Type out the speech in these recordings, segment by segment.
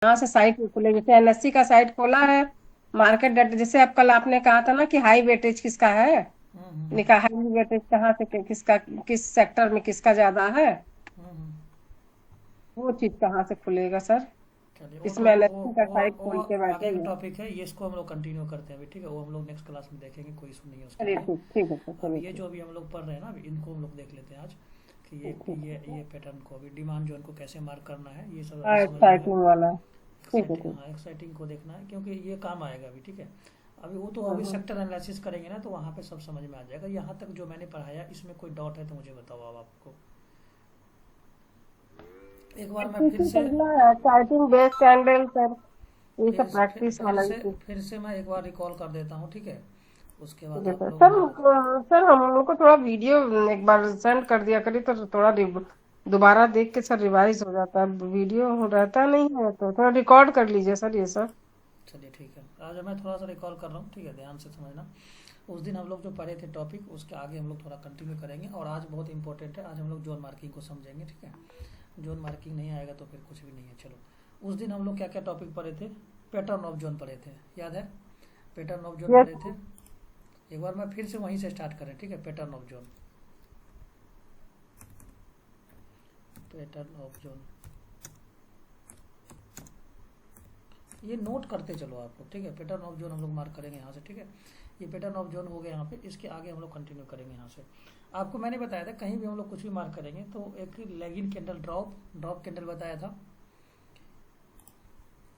कहाँ से साइट खुले, जैसे एनएससी का साइट खोला है। मार्केट डेटा, जैसे अब कल आपने कहा था ना कि हाई वेटेज किसका है, हम्म। निकाह हाई वेटेज कहाँ से किसका, किस सेक्टर में किसका ज्यादा है, हम्म। वो चीज कहाँ से खुलेगा सर। चलिए इसमें एनएससी का साइट वो खोल के आगे का बैठेंगे। टॉपिक है, ये इसको हम लोग कंटिन्यू करते हैं अभी, ठीक है। वो हम लोग नेक्स्ट क्लास में देखेंगे, कोई इशू नहीं है उसके चलिए लिए। ठीक, ठीक है सर, अब चलिए ये ठीक। जो अभी हम लोग पढ़ रहे हैं ना, अभी इनको हम लोग देख लेते हैं आज, कि ठीक ठीक ये पैटर्न को अभी डिमांड जोन को कैसे मार्क करना है, ये सब हाँ, अभी समझ में है। एक्साइटिंग वाला। ठीक है एक्साइटिंग, ठीक। हाँ एक्साइटिंग को देखना है, क्योंकि ये काम आएगा अभी, ठीक है। अभी वो तो हाँ अभी हाँ। सेक्टर एनालिसिस करेंगे ना, तो वहाँ पे सब समझ में आ जाएगा। यहाँ तक जो मैंने पढ़ाया, इसमें कोई डाउट है तो मुझे बताओ अब आपको। एक बार मैं फिर प्रैक्टिस ही से करना है, एक्साइटिंग बेस कैंडल सर, ये फिर सब प्रैक्टिस वाला ही चीज। फिर से मैं एक बार रिकॉल कर देता हूँ, ठीक है। उसके बाद ठीक है आप सर। लोग सर मान। सर हम लोग को थोड़ा वीडियो एक बार सेंड कर दिया करिए, तो थोड़ा दोबारा देख के सर रिवाइज हो जाता है। वीडियो रहता नहीं है तो थोड़ा रिकॉर्ड कर लीजिए सर ये सब। चलिए ठीक है, आज मैं थोड़ा सा रिकॉल कर रहा हूँ, ठीक है, ध्यान से समझना। उस दिन हम लोग जो पढ़े थे टॉपिक, उसके आगे हम लोग थोड़ा कंटिन्यू करेंगे। और आज बहुत इंपॉर्टेंट है, आज हम लोग जोन मार्किंग को समझेंगे, ठीक है। जोन मार्किंग नहीं आएगा तो फिर कुछ भी नहीं है। चलो, उस दिन हम लोग क्या क्या टॉपिक पढ़े थे। पैटर्न ऑफ जोन पढ़े थे, याद है। Pattern of zone yes. पढ़े थे। एक बार मैं फिर से वहीं से स्टार्ट करें, ठीक है। Pattern of zone, pattern of zone, ये नोट करते चलो आप लोग, ठीक है। पैटर्न ऑफ जोन हम लोग मार्क करेंगे यहाँ से, ठीक है। ये पैटर्न ऑफ जोन हो गया यहाँ पे, इसके आगे हम लोग कंटिन्यू करेंगे यहाँ से। आपको मैंने बताया था, कहीं भी हम लोग कुछ भी मार्क करेंगे तो एक lagging candle, drop drop candle बताया था।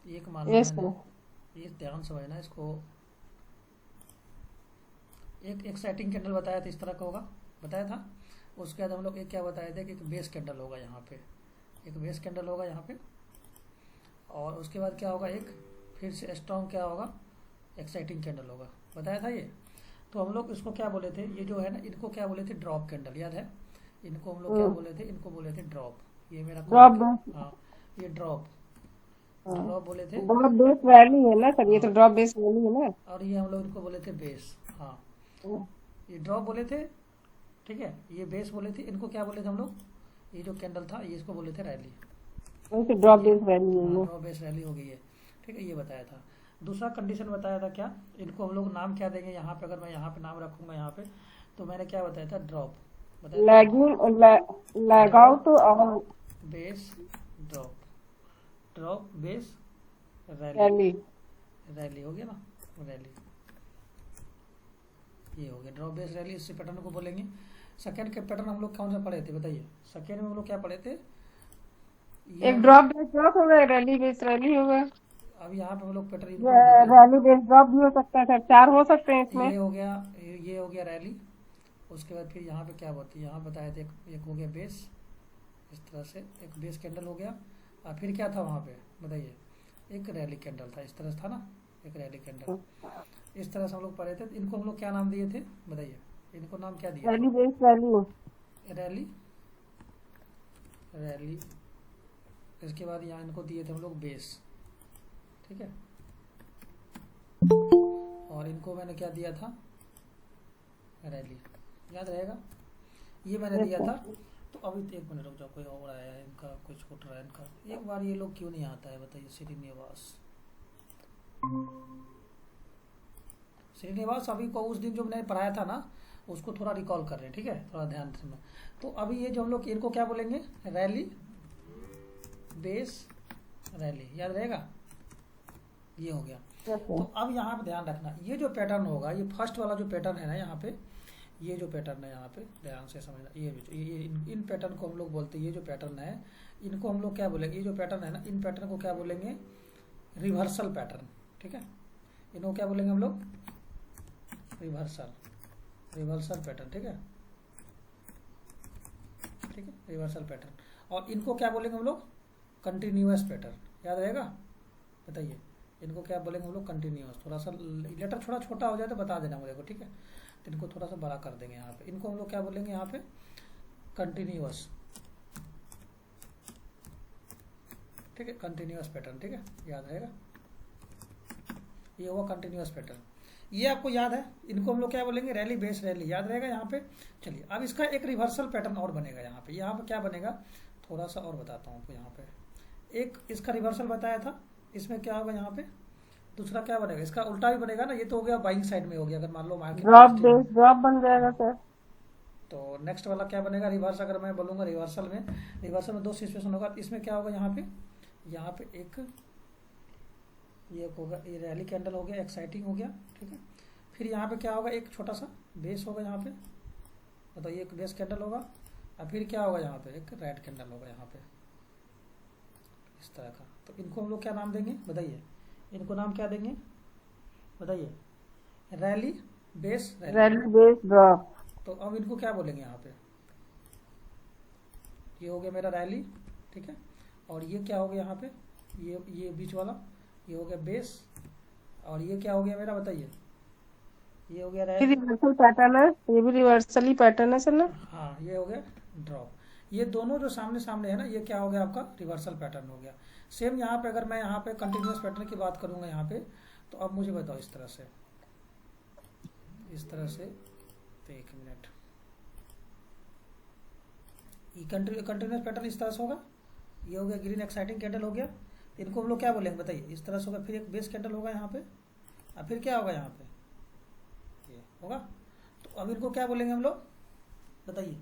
एक मान लो यस मैंने, सर। ये ध्यान समझना इसको। एक एक्साइटिंग कैंडल बताया था, इस तरह का होगा, बताया था। उसके बाद हम लोग एक क्या बताए थे कि एक बेस कैंडल होगा यहाँ पे, एक बेस कैंडल होगा यहाँ पे। और उसके बाद क्या होगा, एक फिर से स्ट्रॉन्ग क्या होगा, एक्साइटिंग कैंडल होगा, बताया था ये। तो हम लोग इसको क्या बोले थे, ये जो है ना, इनको क्या बोले थे, ड्रॉप कैंडल, याद है। इनको हम लोग क्या बोले थे, इनको बोले थे ड्रॉप। ये मेरा कौन, ड्रॉप। हाँ, ये ड्रॉप, हाँ, ड्रॉप बोले थे। ड्रॉप बेस वैली है ना सर, ये तो हाँ, ड्रॉप बेस वैली है ना। और ये हम लोग इनको बोले थे बेस, हाँ। ये ड्रॉप बोले थे, ठीक है। ये बेस बोले थे, इनको क्या बोले थे हम लोग, ये जो कैंडल था ये इसको बोले थे रैली। वैसे ड्रॉप ये, बेस वैली है हाँ, ये। ड्रॉप बेस रैली हो गई है, ठीक है, ये बताया था। दूसरा कंडीशन बताया था क्या, इनको हम लोग नाम क्या देंगे यहाँ पे, अगर मैं यहाँ पे नाम रखूंगा यहाँ पे, तो मैंने क्या बताया था, ड्रॉप बताया था। लैगिंग, लैग आउट ड्रॉप और base drop, drop base rally, valley. Rally हो गया ना, रैली, ये हो गया ड्रॉप बेस रैली, इसी पैटर्न को बोलेंगे। सेकेंड के पैटर्न हम लोग कौन सा पढ़े थे बताइए, सेकेंड में हम लोग क्या पढ़े थे, ये एक हम लोग। ड्रॉप बेस ड्रॉप होगा, रैली बेस रैली होगा। अब यहाँ पे हम लोग पैटर्न इनको हम लोग रैली बेस ड्रॉप भी हो सकता है सर, चार हो सकते हैं इसमें। ये हो गया, ये हो गया रैली। उसके बाद फिर यहाँ पे क्या होती है, यहाँ बताए थे, एक हो गया बेस, इस तरह से एक बेस कैंडल हो गया। और फिर क्या था वहाँ पे बताइए, एक रैली कैंडल था, इस तरह से था ना, एक रैली कैंडल। इस तरह से हम लोग पढ़े थे। इनको हम लोग क्या नाम दिए थे बताइए, इनको नाम क्या दिए थे, rally base rally. Rally, rally. इसके बाद यहाँ इनको दिए थे हम लोग बेस, ठीक है। और इनको मैंने क्या दिया था, रैली, याद रहेगा, ये मैंने दिया था। तो अभी तो एक मिनट रुक जाओ, कोई और आया है इनका, कोई छूट रहा है इनका। एक बार ये लोग क्यों नहीं आता है बताइए, श्रीनिवास, श्रीनिवास अभी को उस दिन जो मैंने पढ़ाया था ना, उसको थोड़ा रिकॉल कर रहे हैं, ठीक है, थोड़ा ध्यान से सुनना। तो अभी ये जो हम लोग इनको क्या बोलेंगे, रैली बेस रैली, याद रहेगा, ये हो गया। तो अब यहाँ पे ध्यान रखना, ये जो पैटर्न होगा, ये फर्स्ट वाला जो पैटर्न है ना यहाँ पे, ये जो पैटर्न है यहाँ पे ध्यान से समझना, ये इन पैटर्न को हम लोग बोलते हैं, ये जो पैटर्न है इनको हम लोग क्या बोलेंगे, ये जो पैटर्न है ना, इन पैटर्न को क्या बोलेंगे, रिवर्सल पैटर्न, ठीक है। इनको क्या बोलेंगे हम लोग, रिवर्सल, रिवर्सल पैटर्न, ठीक है, ठीक है, रिवर्सल पैटर्न। और इनको क्या बोलेंगे हम लोग, कंटिन्यूअस पैटर्न, याद रहेगा, बताइए इनको क्या बोलेंगे हम लोग, कंटिन्यूअस। थोड़ा सा लेटर थोड़ा छोटा हो जाए तो बता देना मुझे को, ठीक है। तो इनको थोड़ा सा बड़ा कर देंगे यहाँ पे, इनको हम लोग क्या बोलेंगे यहाँ पे, कंटिन्यूअस, ठीक है, कंटिन्यूअस पैटर्न, ठीक है, याद रहेगा, ये हुआ कंटिन्यूअस पैटर्न, ये आपको याद है। इनको हम लोग क्या बोलेंगे, रैली बेस रैली, याद रहेगा यहाँ पे। चलिए अब इसका एक रिवर्सल पैटर्न और बनेगा यहाँ पे, यहाँ पे क्या बनेगा, थोड़ा सा और बताता हूँ आपको। यहाँ पे एक इसका रिवर्सल बताया था, इसमें क्या होगा यहाँ पे, दूसरा क्या बनेगा, इसका उल्टा भी बनेगा ना, ये तो हो गया बाइंग साइड में हो गया, अगर मान लो मार्केट ड्रॉप पॉजिटिव बेस में। ड्रॉप बन जाएगा सर। तो नेक्स्ट वाला क्या बनेगा, रिवर्स, अगर मैं बोलूँगा रिवर्सल में दो सिचुएशन होगा। इसमें क्या होगा यहाँ पे एक ये होगा, ये रैली कैंडल हो गया, एक्साइटिंग हो गया, ठीक है। फिर यहाँ पे क्या होगा, एक छोटा सा बेस होगा यहाँ पे, मतलब ये एक बेस कैंडल होगा, और फिर क्या होगा यहाँ पे, एक रेड कैंडल होगा यहाँ पे इस तरह का। तो इनको हम लोग क्या नाम देंगे बताइए, इनको नाम क्या देंगे बताइए, rally base rally. Rally base drop. तो अब इनको क्या बोलेंगे यहाँ पे, ये हो गया मेरा रैली, ठीक है। और ये क्या हो गया यहाँ पे, ये बीच वाला ये हो गया बेस, और ये क्या हो गया मेरा बताइए, ये हो गया ये रैली। रिवर्सल पैटर्न है, ये भी रिवर्सल ही पैटर्न है सर ना। हाँ, ये हो गया ड्रॉप। ये दोनों जो सामने सामने है ना, ये क्या हो गया आपका रिवर्सल पैटर्न हो गया। सेम यहाँ पे अगर मैं यहाँ पे कंटिन्यूस पैटर्न की बात करूंगा यहाँ पे, तो अब मुझे बताओ इस तरह से, तो एक मिनट, ये कंटिन्यूस पैटर्न इस तरह से होगा, ये हो गया ग्रीन एक्साइटिंग कैंडल हो गया। इनको हम लोग क्या बोलेंगे बताइए, इस तरह से होगा। फिर एक बेस कैंडल होगा यहाँ पे, और फिर क्या होगा यहाँ पे, ये होगा। तो अब इनको क्या बोलेंगे हम लोग बताइए,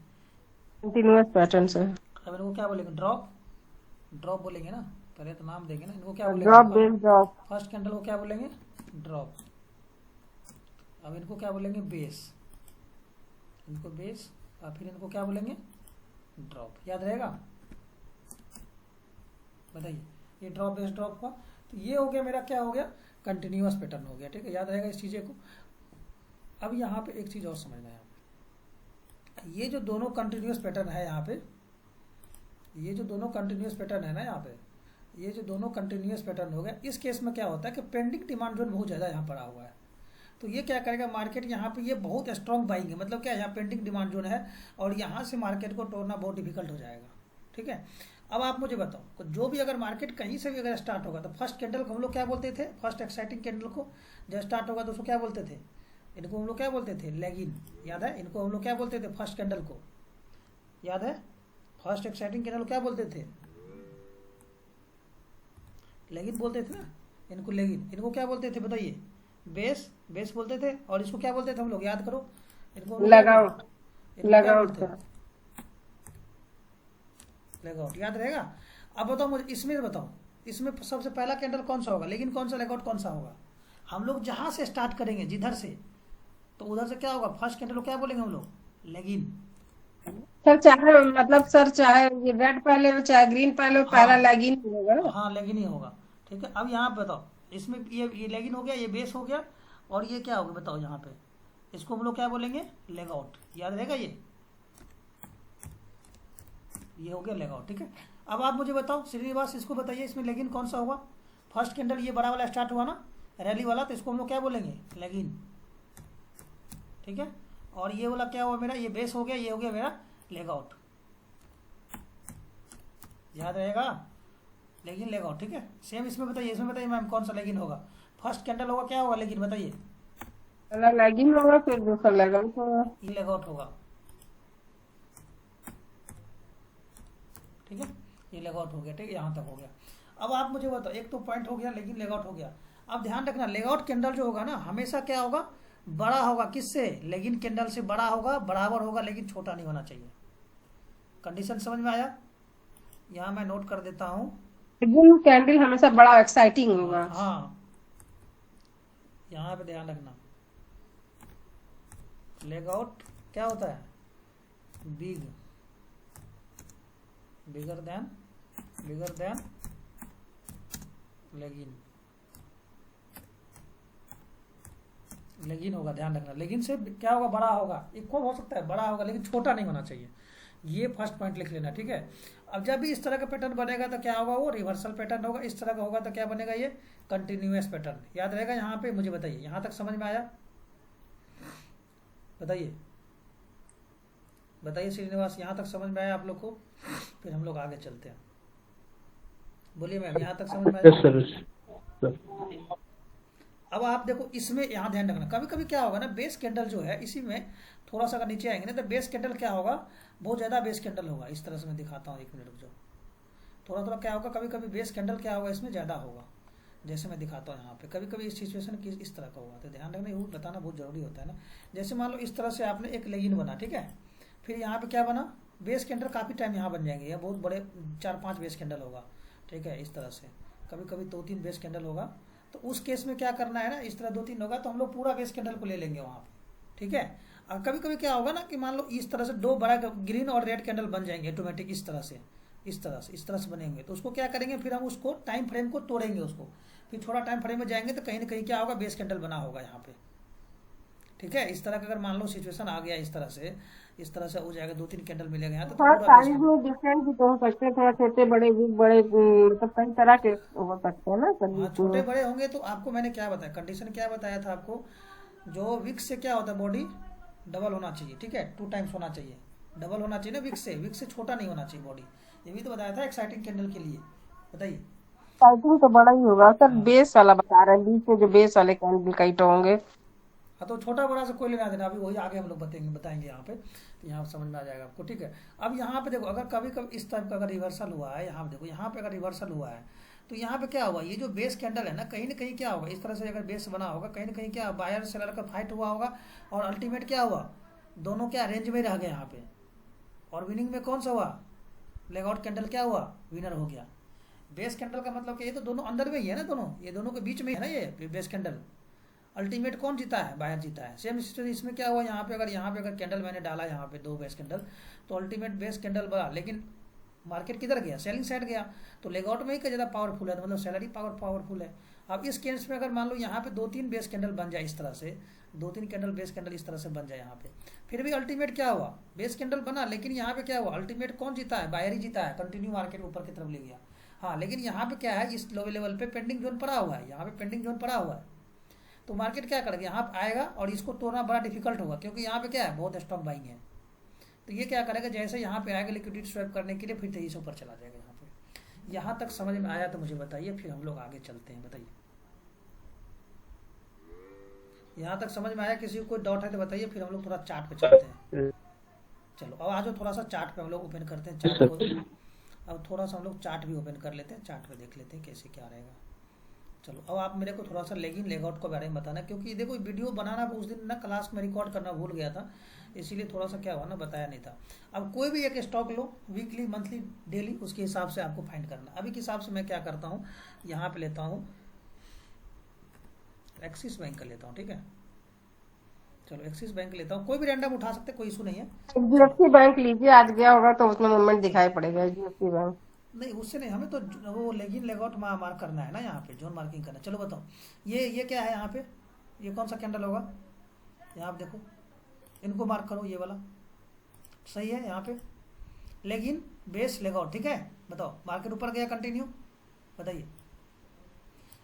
कंटिन्यूअस पैटर्न से। अब इनको क्या बोलेंगे, ड्रॉप बोलेंगे ना, पहले तो नाम देंगे ना। इनको क्या बोलेंगे, drop base drop. First candle को क्या बोलेंगे, ड्रॉप। अब इनको क्या बोलेंगे, बेस, इनको बेस, और फिर इनको क्या बोलेंगे, ड्रॉप। याद रहेगा बताइए, ये ड्रॉप बेस ड्रॉप का। तो ये हो गया मेरा, क्या हो गया, कंटिन्यूअस पैटर्न हो गया, ठीक है। याद रहेगा इस चीज़ें को। अब यहाँ पे एक चीज़ और समझना है, ये जो दोनों कंटिन्यूअस पैटर्न है यहाँ पे, ये जो दोनों कंटिन्यूअस पैटर्न है ना यहाँ पे, ये जो दोनों कंटिन्यूअस पैटर्न हो गया, इस केस में क्या होता है कि पेंडिंग डिमांड जोन बहुत ज़्यादा यहाँ पड़ा हुआ है। तो ये क्या करेगा, मार्केट यहाँ पे ये बहुत स्ट्रॉन्ग बाइंग है, मतलब क्या, यहाँ पेंडिंग डिमांड जोन है, और यहाँ से मार्केट को तोड़ना बहुत डिफिकल्ट हो जाएगा, ठीक है। अब आप मुझे बताओ, जो भी अगर मार्केट कहीं से भी अगर स्टार्ट होगा, तो फर्स्ट कैंडल को हम लोग क्या बोलते थे, फर्स्ट एक्साइटिंग कैंडल को जब स्टार्ट होगा तो उसको क्या बोलते थे, इनको हम लोग क्या बोलते थे, लेगिन। याद है, इनको हम लोग क्या बोलते थे, फर्स्ट कैंडल को, याद है, फर्स्ट एक्साइटिंग कैंडल को क्या बोलते थे, लेगिन बोलते थे ना, इनको लेगिन। इनको क्या बोलते थे बताइए, बेस बोलते थे। और इसको क्या बोलते थे हम लोग, याद करो, इनको लगाउट। लगाउट, लगाउट, याद रहेगा। अब बताओ मुझे, इसमें बताओ, इसमें सबसे पहला कैंडल कौन सा होगा, लेकिन कौन सा, लगाउट कौन सा होगा। हम लोग जहां से स्टार्ट करेंगे, जिधर से, तो उधर से क्या होगा, फर्स्ट कैंडल को क्या बोलेंगे हम लोग, लेगिन। सर चाहे मतलब सर चाहे ये रेड पहले हो चाहे ग्रीन पहले हो, पहला हाँ लैगिन होगा ना। हाँ, लेगिन ही होगा, ठीक है। अब यहाँ पे बताओ, इसमें ये लेगिन हो गया, ये बेस हो गया, और ये क्या होगा बताओ यहाँ पे, इसको हम लोग क्या बोलेंगे, लेगआउट। याद रहेगा ये हो गया लेगआउट, ठीक है। अब आप मुझे बताओ श्रीनिवास, इसको बताइए, इसमें लेगिन कौन सा होगा। फर्स्ट कैंडल ये बड़ा वाला स्टार्ट हुआ ना, रैली वाला, तो इसको हम लोग क्या बोलेंगे, लेगिन, ठीक है। और ये वाला क्या हुआ मेरा, ये बेस हो गया, ये हो गया मेरा लेगआउट। याद रहेगा, लेगिन लेगआउट, ठीक है। सेम इसमें बताइए मैम कौन सा लेगिन होगा, फर्स्ट कैंडल होगा, क्या होगा लेगिन बताइए, पहला लैगिन होगा फिर दूसरा लगाउट होगा। ये लेगआउट होगा, ठीक है। ये लेगआउट हो गया, ठीक है, यहाँ तक हो गया। अब आप मुझे बताओ, एक तो पॉइंट हो गया, लेकिन लेगआउट हो गया। अब ध्यान रखना, लेगआउट कैंडल जो होगा ना, हमेशा क्या होगा, बड़ा होगा, किससे, लेगिन कैंडल से बड़ा होगा, बराबर होगा, लेकिन छोटा नहीं होना चाहिए। कंडीशन समझ में आया, यहाँ मैं नोट कर देता हूँ। लैगिन कैंडल हमेशा बड़ा एक्साइटिंग होगा। हाँ, यहाँ पे ध्यान रखना, लेगआउट क्या होता है, बिगर देन लेगिन होगा। ध्यान रखना, लेगिन से क्या होगा, बड़ा होगा, इक्वल हो सकता है, बड़ा होगा, लेकिन छोटा नहीं होना चाहिए। ये फर्स्ट पॉइंट लिख लेना, ठीक है। अब जब भी इस तरह का पैटर्न बनेगा तो क्या होगा, वो रिवर्सल पैटर्न होगा। इस तरह का होगा तो क्या बनेगा, ये कंटिन्यूअस पैटर्न। याद रहेगा। यहाँ पे मुझे बताइए, यहाँ तक समझ में आया, बताइए श्रीनिवास, यहाँ तक समझ में आया आप लोग को। फिर हम लोग आगे चलते हैं, बोलिए मैम, यहाँ तक समझ में आया। Yes sir. अब आप देखो, इसमें यहाँ ध्यान रखना, कभी कभी क्या होगा ना, बेस कैंडल जो है, इसी में थोड़ा सा अगर नीचे आएंगे ना, तो बेस कैंडल क्या होगा, बहुत ज़्यादा बेस कैंडल होगा। इस तरह से मैं दिखाता हूँ, एक मिनट रुक जाओ। थोड़ा थोड़ा क्या होगा, कभी कभी बेस कैंडल क्या होगा, इसमें ज़्यादा होगा। जैसे मैं दिखाता हूँ यहाँ पे, कभी कभी इस सिचुएशन की इस तरह का हुआ तो ध्यान रखना, ये बताना बहुत जरूरी होता है ना। जैसे मान लो इस तरह से आपने एक लेगिन बना, ठीक है, फिर यहाँ पे क्या बना, बेस कैंडल काफ़ी टाइम यहाँ बन जाएंगे, ये बहुत बड़े 4-5 बेस कैंडल होगा, ठीक है, इस तरह से कभी कभी 2-3 बेस कैंडल होगा। तो उस केस में क्या करना है ना, इस तरह 2-3 होगा तो हम लोग पूरा बेस कैंडल को ले लेंगे वहाँ पे, ठीक है। और कभी कभी क्या होगा ना कि मान लो इस तरह से 2 बड़ा ग्रीन और रेड कैंडल बन जाएंगे ऑटोमेटिक, इस तरह से इस तरह से बनेंगे। तो उसको क्या करेंगे, फिर हम उसको टाइम फ्रेम को तोड़ेंगे उसको, फिर थोड़ा टाइम फ्रेम में जाएंगे तो कहीं ना कहीं क्या होगा, बेस कैंडल बना होगा यहाँ पे, ठीक है। इस तरह का अगर मान लो सिचुएशन आ गया, इस तरह से हो जाएगा, 2-3 कैंडल मिलेगा यहाँ तो थोड़ा पूरा बेस साइज में डिफरेंट भी तो हो सकते हैं, थोड़ा छोटे बड़े बिग बड़े, मतलब कई तरह के हो सकते हैं ना सर हाँ, छोटे बड़े होंगे। तो आपको मैंने क्या बताया, कंडीशन क्या बताया था आपको, जो विक्स से क्या होता है, बॉडी डबल होना चाहिए, ठीक है, 2 टाइम्स होना चाहिए, डबल होना चाहिए ना विक्स से छोटा नहीं होना चाहिए बॉडी, ये भी तो बताया था एक्साइटिंग कैंडल के लिए, बताइए। साइजिंग तो बड़ा ही होगा सर, हाँ बेस वाला बता रहे हैं, बीच में जो बेस वाले कैंडल कई तो होंगे। हाँ, तो छोटा बड़ा से कोई लेना देना, अभी वही आगे हम लोग बताएंगे यहाँ पे, तो यहाँ समझ में आ जाएगा आपको, ठीक है। अब यहाँ पे देखो, अगर कभी कभी इस टाइप का अगर रिवर्सल हुआ है, यहाँ पे देखो, यहाँ पे अगर रिवर्सल हुआ है तो यहाँ पे क्या हुआ, ये जो बेस कैंडल है ना कहीं क्या होगा, इस तरह से अगर बेस बना होगा, कहीं ना कहीं क्या बायर सेलर का फाइट हुआ होगा, और अल्टीमेट क्या हुआ, दोनों क्या रेंज में रह गए यहाँ पे, और विनिंग में कौन सा हुआ, लेगआउट कैंडल क्या हुआ, विनर हो गया। बेस कैंडल का मतलब कि ये तो दोनों अंदर में ही है ना, दोनों ये दोनों के बीच में है ना, ये बेस कैंडल, अल्टीमेट कौन जीता है, बायर जीता है। सेम सिचुएशन इसमें क्या हुआ, यहाँ पे अगर कैंडल मैंने डाला यहाँ पे 2 बेस कैंडल, तो अल्टीमेट बेस कैंडल बना, लेकिन मार्केट किधर गया, सेलिंग साइड गया, तो लेगआउट में ही का ज़्यादा पावरफुल है, तो मतलब सैलरी पावरफुल है। अब इस केस में अगर मान लो यहाँ पे 2-3 बेस कैंडल बन जाए, इस तरह से 2-3 कैंडल बेस कैंडल इस तरह से बन जाए यहाँ पे, फिर भी अल्टीमेट क्या हुआ, बेस कैंडल बना, लेकिन यहाँ पे क्या हुआ, अल्टीमेट कौन जीता है, बायर ही जीता है, कंटिन्यू मार्केट ऊपर की तरफ ले गया। हाँ, लेकिन यहाँ पे क्या है, इस लो लेवल पे पेंडिंग जोन पड़ा हुआ है, यहाँ पे पेंडिंग जोन पड़ा हुआ है, तो मार्केट क्या करेगा, यहाँ पे आएगा और इसको तोड़ना बड़ा डिफिकल्ट होगा, क्योंकि यहाँ पे क्या है, बहुत स्टॉक बाइंग है। तो ये क्या करेगा, जैसे यहाँ पे आएगा लिक्विडिटी स्वैप करने के लिए, फिर तेजी से ऊपर चला जाएगा यहाँ पे। यहाँ तक समझ में आया तो मुझे बताइए, फिर हम लोग आगे चलते हैं, बताइए। यहाँ तक समझ में आया, किसी को कोई डाउट है तो बताइए, फिर हम लोग थोड़ा चार्ट पे चलते हैं। चलो अब आज थोड़ा सा चार्ट पे हम लोग ओपन करते हैं चार्ट को, अब थोड़ा सा हम लोग चार्ट भी ओपन कर लेते हैं, चार्ट पे देख लेते हैं कैसे क्या रहेगा। चलो अब आप मेरे को थोड़ा सा लेगिन लेगआउट के बारे में बताना, क्योंकि देखो वीडियो बनाना उस दिन ना क्लास में रिकॉर्ड करना भूल गया था, इसीलिए थोड़ा सा क्या हुआ ना, बताया नहीं था। अब कोई भी एक स्टॉक लो, वीकली मंथली डेली, उसके हिसाब से आपको फाइंड करना। अभी के हिसाब से मैं क्या करता हूँ, यहाँ पे लेता हूँ एक्सिस बैंक का लेता हूँ, ठीक है। चलो एक्सिस बैंक लेता हूँ, कोई भी रैंडम उठा सकते, कोई इशू नहीं है। एचडीएफसी बैंक लीजिए, आज गया होगा तो उसमें मूवमेंट दिखाई पड़ेगा, एचडीएफसी बैंक। नहीं उससे नहीं, हमें तो वो लेगिन लेगआउट मार्क करना है ना, यहाँ पे जोन मार्किंग करना। चलो बताओ, ये क्या है यहाँ पे, ये कौन सा कैंडल होगा, यहाँ पे देखो, इनको मार्क करो, ये वाला सही है यहाँ पे, लेगिन बेस लेगआउट, ठीक है। बताओ मार्केट ऊपर गया कंटिन्यू, बताइए।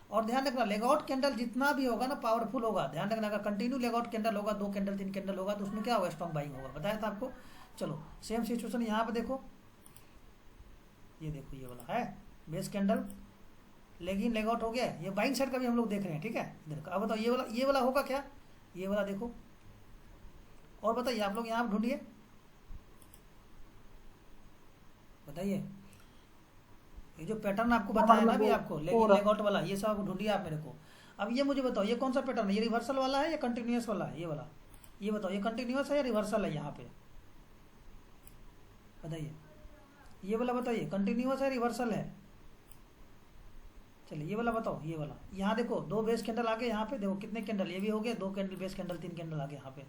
और ध्यान रखना, लेगआउट कैंडल जितना भी होगा ना पावरफुल होगा, ध्यान रखना, अगर कंटिन्यू लेगआउट कैंडल होगा, 2 कैंडल 3 कैंडल होगा, तो उसमें क्या होगा, स्ट्रॉन्ग बाइंग होगा, बताया था आपको। चलो सेम सिचुएशन यहाँ पे देखो, ये देखो, ये वाला है बेस कैंडल, लेगिन लेगआउट हो गया, ये बाइंग साइड का भी हम लोग देख रहे हैं, ठीक है। इधर का अब बताओ, ये वाला होगा क्या, ये वाला देखो, और बताइए आप लोग यहाँ ढूंढिए, बताइए। ये जो पैटर्न आपको बताया ना अभी आपको, लेगिन लेगआउट वाला, ये सब ढूंढिए आप मेरे को। अब ये मुझे बताओ, ये कौन सा पैटर्न है, ये रिवर्सल वाला है या कंटिन्यूस वाला है, ये वाला, ये बताओ, ये कंटिन्यूस है या रिवर्सल है, यहाँ पे बताइए। ये वाला बताइए, कंटिन्यूस है रिवर्सल है, चलिए ये वाला बताओ, ये वाला। यहाँ देखो 2 बेस कैंडल आगे, यहाँ पे देखो कितने कैंडल, ये भी हो गए 2 कैंडल बेस कैंडल, 3 कैंडल आगे यहाँ पे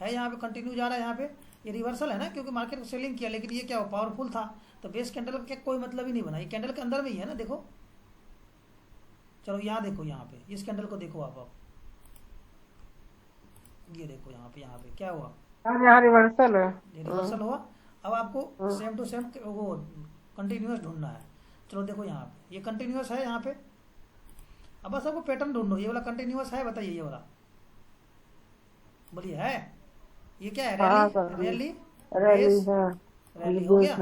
है, यहाँ पे कंटिन्यू जा रहा है, यहाँ पे ये रिवर्सल है ना, क्योंकि मार्केट सेलिंग किया, लेकिन ये क्या हो, पावरफुल था, तो बेस कैंडल का कोई मतलब ही नहीं बना, ये कैंडल के अंदर में ही है ना, देखो। चलो यहाँ देखो, यहाँ पे इस कैंडल को देखो आप ये देखो, यहाँ पे क्या हुआ, यहाँ रिवर्सल है, ये रिवर्सल हुआ। अब आपको सेम टू सेम वो कंटिन्यूस ढूंढना है। चलो देखो यहाँ पे ये कंटिन्यूस है यहाँ पे, अब बस आपको पैटर्न ढूंढो, ये वाला कंटिन्यूस है, बताइए ये वाला, बोलिए है, ये क्या है, रैली हो गया।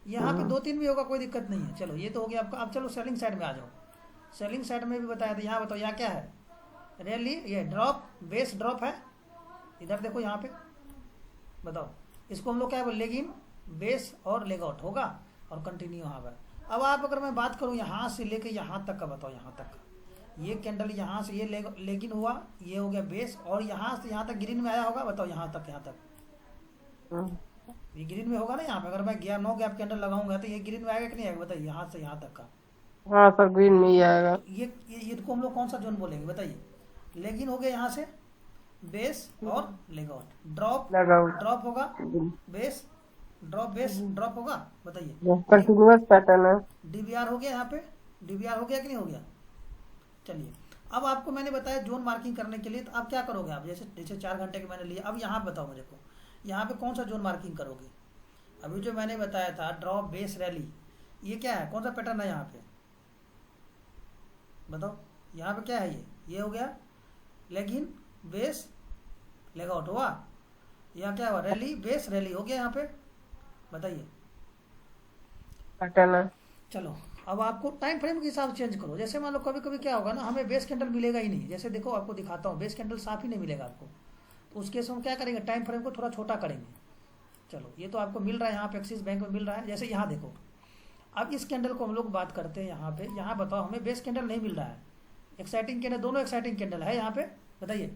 यहाँ पे 2-3 भी होगा, कोई दिक्कत नहीं है। चलो ये तो हो गया आपका। अब चलो सेलिंग साइड में आ जाओ, सेलिंग साइड में भी बताया था, यहाँ बताओ यहाँ क्या है, रैली, ये ड्रॉप, बेस ड्रॉप है, इधर देखो यहाँ पे, बताओ इसको हम लोग क्या बोल, लेगिन बेस और लेगआउट होगा और कंटिन्यू यहाँ पर। अब आप अगर मैं बात करूं यहाँ से लेके यहाँ तक का, बताओ यहाँ तक ये कैंडल यहाँ से ये लेकिन हुआ, ये हो गया बेस, और यहाँ से यहाँ तक ग्रीन में आया होगा, बताओ यहाँ तक, यहाँ तक हम्म, ये ग्रीन में होगा ना। यहाँ पे अगर मैं गया 9 गैप कैंडल लगाऊंगा तो ये ग्रीन में आएगा कि नहीं आएगा, बताइए, यहाँ से यहाँ तक का। हाँ सर, ग्रीन में ही आएगा। तो ये को हम लोग कौन सा जोन बोलेंगे, बताइए। लेगिन हो गया यहाँ से बेस और लेग आउट, ड्रॉप लगाओ। ड्रॉप होगा, बेस ड्रॉप, बेस ड्रॉप होगा, बताइए। कंटिन्यूअस पैटर्न है। डीबीआर हो गया, यहाँ पे डीबीआर हो गया कि नहीं हो गया। चलिए, अब आपको मैंने बताया जोन मार्किंग करने के लिए, तो आप क्या करोगे, आप जैसे जैसे 4 घंटे के मैंने लिया, अब यहाँ बताओ मेरे को, यहाँ पे कौन सा जोन मार्किंग करोगे। अभी जो मैंने बताया था ड्रॉप बेस रैली, ये क्या है, कौन सा पैटर्न है यहाँ पे, बताओ। यहाँ पे क्या है, ये हो गया लेगिन बेस लेग आउट हुआ, यहाँ क्या हुआ, रैली बेस रैली हो गया यहाँ पे, बताइए। पैटर्न है। चलो, अब आपको टाइम फ्रेम के हिसाब से चेंज करो। जैसे मान लो कभी कभी क्या होगा ना, हमें बेस कैंडल मिलेगा ही नहीं, जैसे देखो आपको दिखाता हूँ, बेस कैंडल साफ ही नहीं मिलेगा आपको, तो उस केस में हम क्या करेंगे, टाइम फ्रेम को थोड़ा छोटा करेंगे। चलो, ये तो आपको मिल रहा है यहाँ पे, एक्सिस बैंक में मिल रहा है, जैसे यहाँ देखो। अब इस कैंडल को हम लोग बात करते हैं यहाँ पे, यहाँ बताओ हमें बेस कैंडल नहीं मिल रहा है, एक्साइटिंग कैंडल, दोनों एक्साइटिंग कैंडल है यहाँ पे, बताइए।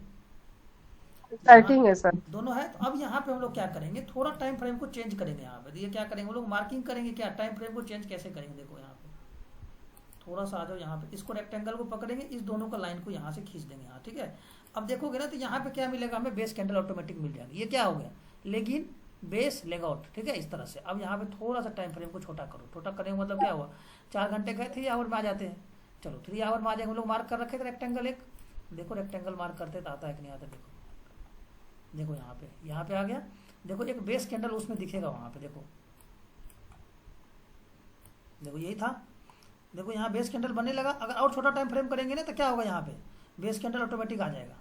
एक्साइटिंग है सर। दोनों है, तो अब यहाँ पे हम लोग क्या करेंगे, थोड़ा टाइम फ्रेम को चेंज करेंगे। यहाँ पे ये क्या करेंगे, हम लोग मार्किंग करेंगे, क्या टाइम फ्रेम को चेंज कैसे करेंगे, देखो यहाँ पे थोड़ा सा आ जाओ, यहाँ पे इसको रेक्टेंगल को पकड़ेंगे, इस दोनों का लाइन को यहाँ से खींच देंगे यहाँ, ठीक है। अब देखोगे ना, तो यहाँ पे क्या मिलेगा हमें, बेस कैंडल ऑटोमेटिक मिल जाएगी। ये क्या हो गया, लेकिन बेस लेग आउट, ठीक है, इस तरह से। अब यहाँ पे थोड़ा सा टाइम फ्रेम को छोटा करो, छोटा करेंगे मतलब क्या हुआ, 4 घंटे गए 3 आवर में आ जाते हैं। चलो 3 आवर में आ जाएंगे, हम लोग मार्क कर रखे थे रेक्टेंगल एक, देखो रेक्टेंगल मार्क करते तो आता है कि नहीं आता, देखो देखो यहाँ पे आ गया, देखो एक बेस कैंडल उसमें दिखेगा वहाँ पे, देखो देखो यही था, देखो यहाँ बेस कैंडल बनने लगा। अगर और छोटा टाइम फ्रेम करेंगे ना, तो क्या होगा, यहाँ पे बेस कैंडल ऑटोमेटिक आ जाएगा।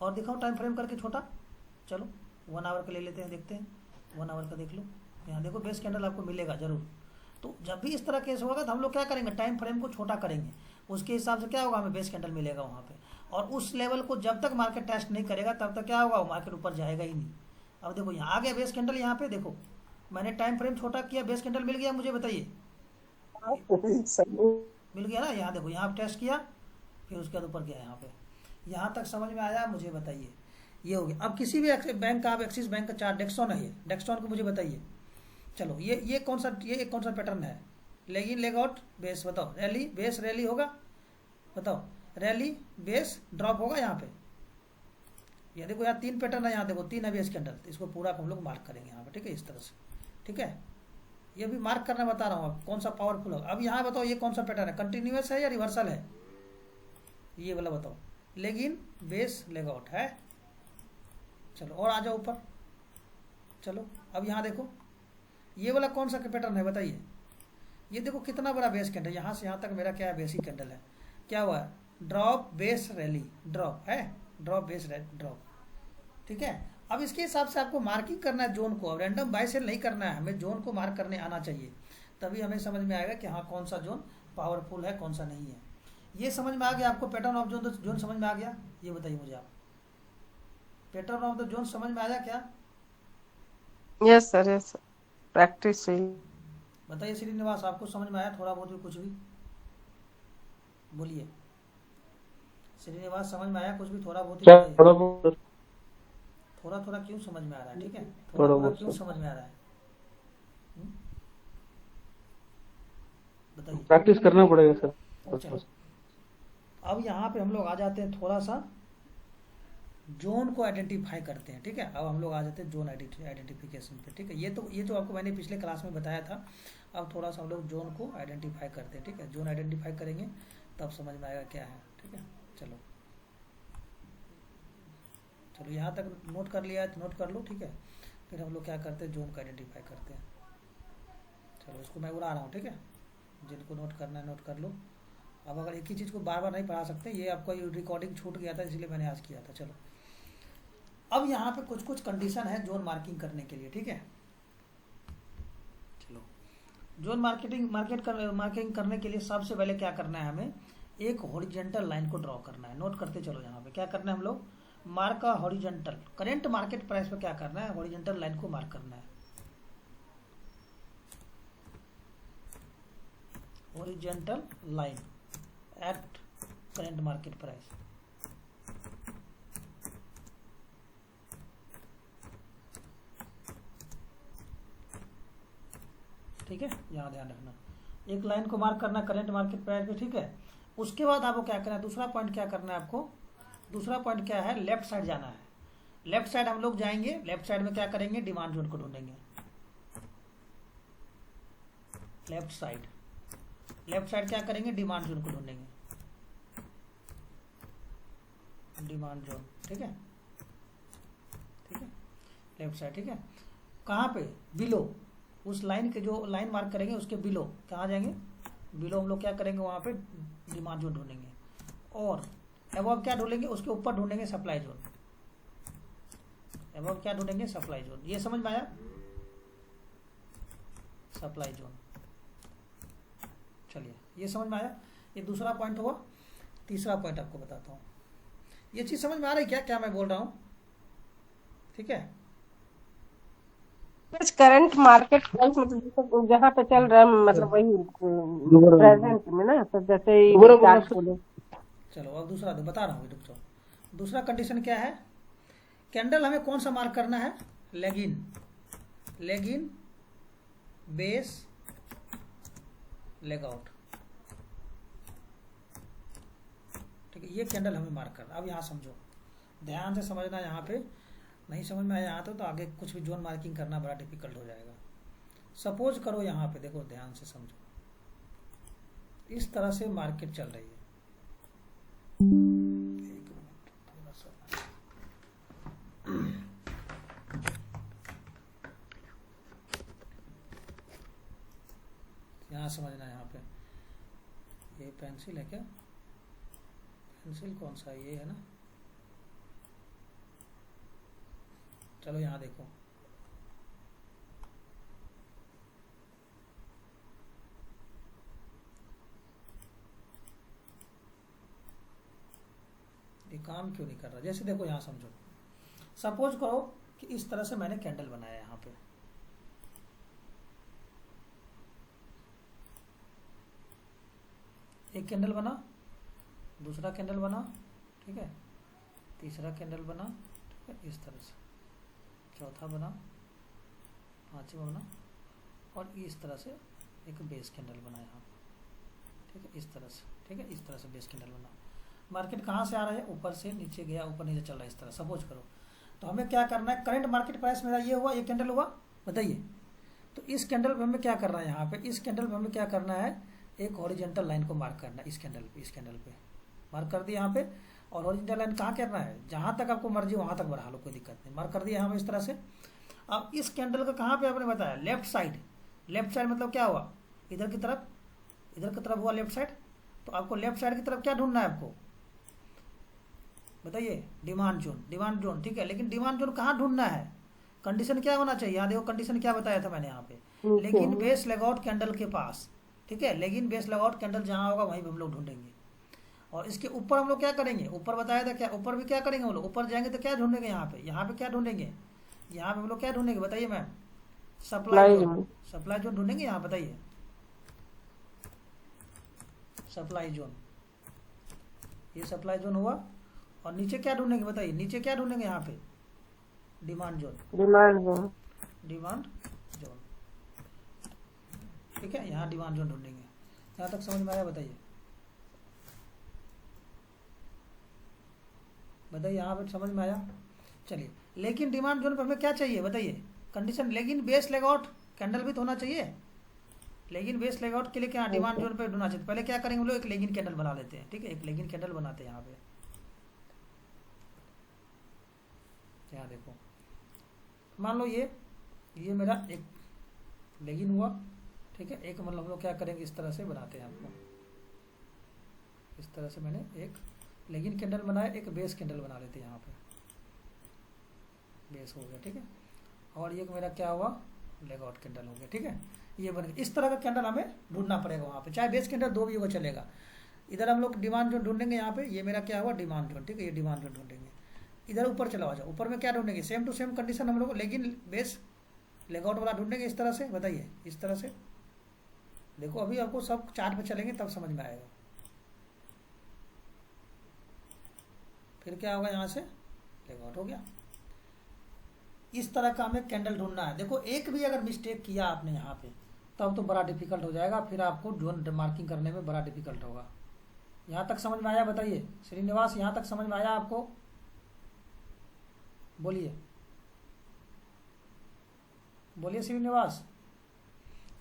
और दिखाओ टाइम फ्रेम करके छोटा, चलो 1 आवर का ले लेते हैं, देखते हैं 1 आवर का, देख लो यहाँ देखो बेस कैंडल आपको मिलेगा जरूर। तो जब भी इस तरह केस होगा तो हम लोग क्या करेंगे, टाइम फ्रेम को छोटा करेंगे, उसके हिसाब से क्या होगा, हमें बेस कैंडल मिलेगा वहाँ पे। और उस लेवल को जब तक मार्केट टेस्ट नहीं करेगा तब तक क्या होगा, मार्केट ऊपर जाएगा ही नहीं। अब देखो यहाँ आ गया बेस कैंडल, यहाँ पे देखो मैंने टाइम फ्रेम छोटा किया, बेस कैंडल मिल गया मुझे, बताइए मिल गया ना। यहाँ देखो, यहाँ टेस्ट किया, फिर उसके बाद ऊपर गया यहाँ पे, यहाँ तक समझ में आया, मुझे बताइए। ये हो गया। अब किसी भी बैंक का, आप एक्सिस बैंक का चार्ट, डेक्सॉन है ये, डेक्सॉन को मुझे बताइए। चलो ये कौन सा, ये कौन सा पैटर्न है, लेगिन लेग आउट बेस, बताओ, रैली बेस रैली होगा, बताओ, रैली बेस ड्रॉप होगा यहाँ पे। ये देखो यहाँ 3 पैटर्न है, यहाँ देखो 3 है बेस कैंडल, इसको पूरा हम लोग मार्क करेंगे यहाँ पे, ठीक है, इस तरह से, ठीक है। ये भी मार्क करना बता रहा हूँ आप, कौन सा पावरफुल होगा। अब यहाँ बताओ ये कौन सा पैटर्न है, कंटिन्यूअस है या रिवर्सल है, ये वाला बताओ, लेगिन बेस लेग आउट है। चलो और आ जाओ ऊपर, चलो अब यहाँ देखो ये वाला कौन सा पैटर्न है, बताइए। ये देखो कितना बड़ा बेस कैंडल, यहाँ से यहाँ तक मेरा क्या है, बेसिक कैंडल है, क्या हुआ है, ड्रॉप बेस रैली, ड्रॉप है, ड्रॉप बेस ड्रॉप, ठीक है। अब इसके हिसाब से आपको मार्किंग करना है जोन को, अब रैंडम बाय सेल नहीं करना है, हमें जोन को मार्क करने आना चाहिए, तभी हमें समझ में आएगा कि हाँ कौन सा जोन पावरफुल है, कौन सा नहीं है। ये समझ में आ गया आपको, पैटर्न ऑफ जोन समझ में आ गया, ये बताइए मुझे आप, पैटर्न ऑफ द जोन समझ में आया क्या। Yes sir, yes sir, practice चाहिए। बताइए श्रीनिवास, आपको समझ में आया थोड़ा बहुत भी, कुछ भी बोलिए। श्रीनिवास समझ में आया कुछ भी, थोड़ा बहुत ही बताइए। थोड़ा थोड़ा क्यों समझ में आ रहा है, ठीक है, थोड़ा थोड़ा क्यों समझ में आ रहा है, बताइए। प्रैक्टिस करना पड़ेगा सर। चलो अब यहाँ पे हम लोग आ जाते हैं, थोड़ा सा जोन को आइडेंटिफाई करते हैं, ठीक है। अब हम लोग आ जाते हैं जोन आइडेंटिफिकेशन पे, ठीक है। ये तो आपको मैंने पिछले क्लास में बताया था। अब थोड़ा सा हम लोग जोन को आइडेंटिफाई करते हैं, ठीक है। जोन आइडेंटिफाई करेंगे तब समझ में आएगा क्या है, ठीक है। चलो चलो यहाँ तक नोट कर लिया है तो नोट कर लो, ठीक है। फिर हम लोग क्या करते हैं, जोन को आइडेंटिफाई करते हैं। चलो इसको मैं उड़ा रहा हूँ, ठीक है, जिनको नोट करना है नोट कर लो। अब अगर एक ही चीज़ को बार बार नहीं पढ़ा सकते, ये आपका रिकॉर्डिंग छूट गया था इसलिए मैंने आज किया था। चलो अब यहाँ पे कुछ कुछ कंडीशन है जोन मार्किंग करने के लिए, ठीक है। चलो जोन मार्किंग करने के लिए सबसे पहले क्या करना है, हमें एक हॉरिजेंटल लाइन को ड्रॉ करना है। नोट करते चलो, यहाँ पे क्या करना है, हम लोग mark a horizontal, current market price पे क्या करना है, हॉरिजेंटल लाइन को मार्क करना है। Horizontal line at current market price. ठीक है, यहाँ ध्यान रखना, एक लाइन को मार्क करना करंट मार्केट प्राइस पे। ठीक है, उसके बाद आपको क्या करना है, दूसरा पॉइंट क्या करना है आपको, दूसरा पॉइंट क्या है, लेफ्ट साइड जाना है। लेफ्ट साइड हम लोग जाएंगे, लेफ्ट साइड में क्या करेंगे, डिमांड जोन को ढूंढेंगे। लेफ्ट साइड क्या करेंगे, डिमांड जोन को ढूंढेंगे, डिमांड जोन। ठीक है, लेफ्ट साइड। ठीक है, कहाँ पे, बिलो, उस लाइन के जो लाइन मार्क करेंगे उसके बिलो कहाँ जाएंगे, बिलो हम लोग क्या करेंगे, वहाँ पे डिमांड जोन ढूंढेंगे। और अबव क्या ढूंढेंगे, उसके ऊपर ढूंढेंगे सप्लाई जोन। अबव क्या ढूंढेंगे, सप्लाई जोन। ये समझ में आया, सप्लाई जोन। चलिए, ये समझ में आया, ये दूसरा पॉइंट हुआ। तीसरा पॉइंट आपको बताता हूँ, ये चीज समझ में आ रही क्या, क्या मैं बोल रहा हूँ। ठीक है, करंट मार्केट प्राइस मतलब जहाँ पे चल रहा है, मतलब वही प्रेजेंट में ना, तो जैसे ही चार्ट बोले। चलो अब दूसरा दो बता रहा हूँ, रुक जाओ। दूसरा कंडीशन क्या है, कैंडल हमें कौन सा मार्क करना है, लेगिन, लेगिन बेस लेगआउट। ठीक है, ये कैंडल हमें मार्क करना। अब यहाँ समझो, ध्यान से समझना, यहाँ पे नहीं समझ में आया यहाँ तो आगे कुछ भी जोन मार्किंग करना बड़ा डिफिकल्ट हो जाएगा। सपोज करो यहाँ पे देखो, ध्यान से समझो, इस तरह से मार्केट चल रही है। एक मिनट, थोड़ा सा यहाँ समझना, यहाँ पे ये पेंसिल है क्या, पेंसिल कौन सा, ये है ना। चलो यहाँ देखो, ये काम क्यों नहीं कर रहा, जैसे देखो यहाँ समझो, सपोज करो कि इस तरह से मैंने कैंडल बनाया यहाँ पे, एक कैंडल बना, दूसरा कैंडल बना, ठीक है, तीसरा कैंडल बना, ठीक है, इस तरह से, चौथा बना, पांचवा बना, और इस तरह से एक बेस कैंडल बना यहाँ, ठीक है, इस तरह से। ठीक है, इस तरह से बेस कैंडल बना। मार्केट कहाँ से आ रहा है, ऊपर से नीचे गया, ऊपर नीचे चल रहा है, इस तरह सपोज करो। तो हमें क्या करना है, करंट मार्केट प्राइस मेरा ये हुआ, ये कैंडल हुआ, बताइए। तो इस कैंडल पे हमें क्या करना है, यहाँ पे इस कैंडल पे हमें क्या करना है, एक हॉरिजॉन्टल लाइन को मार्क करना है, इस कैंडल पे मार्क कर दिया यहाँ पे। और हॉरिजॉन्टल लाइन कहाँ करना है, जहाँ तक आपको मर्जी वहाँ तक बढ़ा लो, कोई दिक्कत नहीं, मार्क कर दिया यहाँ पे इस तरह से। अब इस कैंडल का कहाँ पे आपने बताया, लेफ्ट साइड। लेफ्ट साइड मतलब क्या हुआ, इधर की तरफ हुआ लेफ्ट साइड। तो आपको लेफ्ट साइड की तरफ क्या ढूंढना है आपको, बताइए, डिमांड जोन। ठीक है, लेकिन डिमांड जोन कहाँ ढूंढना है, कंडीशन क्या होना चाहिए, यहाँ देखो कंडीशन क्या बताया था मैंने यहाँ पे, लेकिन बेस लेगआउट कैंडल के पास। ठीक है, लेकिन बेस लेगआउट कैंडल जहाँ होगा वहीं हम लोग ढूंढेंगे। और इसके ऊपर हम लोग क्या करेंगे, ऊपर बताया था क्या, ऊपर भी क्या करेंगे हम लोग, ऊपर जाएंगे तो क्या ढूंढेंगे, यहाँ पे क्या ढूंढेंगे, यहाँ पे हम लोग क्या ढूंढेंगे, बताइए मैम, सप्लाई जोन ढूंढेंगे यहाँ, बताइए, सप्लाई जोन, ये सप्लाई जोन हुआ। और नीचे क्या ढूंढेंगे, बताइए, नीचे क्या ढूंढेंगे यहाँ पे, डिमांड जोन। ठीक है, यहाँ डिमांड जोन ढूंढेंगे। यहाँ तक समझ में आया, बताइए, यहाँ पे समझ में आया। चलिए, लेकिन डिमांड जोन पे हमें क्या चाहिए, बताइए, कंडीशन, लेकिन बेस लेगआउट कैंडल भी तो होना चाहिए। लेकिन बेस लेगआउट के लिए क्या डिमांड जोन पे ढूंढना चाहिए। पहले क्या करेंगे हम लोग, एक लेगिन कैंडल बना लेते हैं। ठीक है, एक लेगिन कैंडल बनाते हैं यहाँ पे, यहाँ देखो, मान लो ये मेरा एक लेगिन हुआ। ठीक है, एक मतलब हम लोग क्या करेंगे, इस तरह से बनाते हैं आपको, इस तरह से मैंने एक लेगिन कैंडल बनाया, एक बेस कैंडल बना लेते हैं यहाँ पे, बेस हो गया। ठीक है, और ये मेरा क्या हुआ, लेगआउट कैंडल हो गया। ठीक है, ये बन गया। इस तरह का कैंडल हमें ढूंढना पड़ेगा वहाँ पे, चाहे बेस कैंडल दो भी होगा चलेगा। इधर हम लोग डिमांड जोन ढूंढेंगे, यहाँ पे ये मेरा क्या हुआ, डिमांड जोन। ठीक है, ये डिमांड जोन ढूंढेंगे। इधर ऊपर चला आ जाओ, ऊपर में क्या ढूंढेंगे, सेम टू सेम कंडीशन हम लोग, लेकिन बेस लेगआउट वाला ढूंढेंगे इस तरह से, बताइए, इस तरह से देखो अभी आपको सब चार्ट पे चलेंगे तब समझ में आएगा। फिर क्या होगा, यहाँ से लेआउट हो गया। इस तरह का हमें कैंडल ढूंढना है। देखो एक भी अगर मिस्टेक किया आपने यहाँ पे तब तो बड़ा डिफिकल्ट हो जाएगा, फिर आपको जोन मार्किंग करने में बड़ा डिफिकल्ट होगा। यहाँ तक समझ में आया बताइए श्रीनिवास, यहाँ तक समझ में आया आपको? बोलिए बोलिए श्रीनिवास।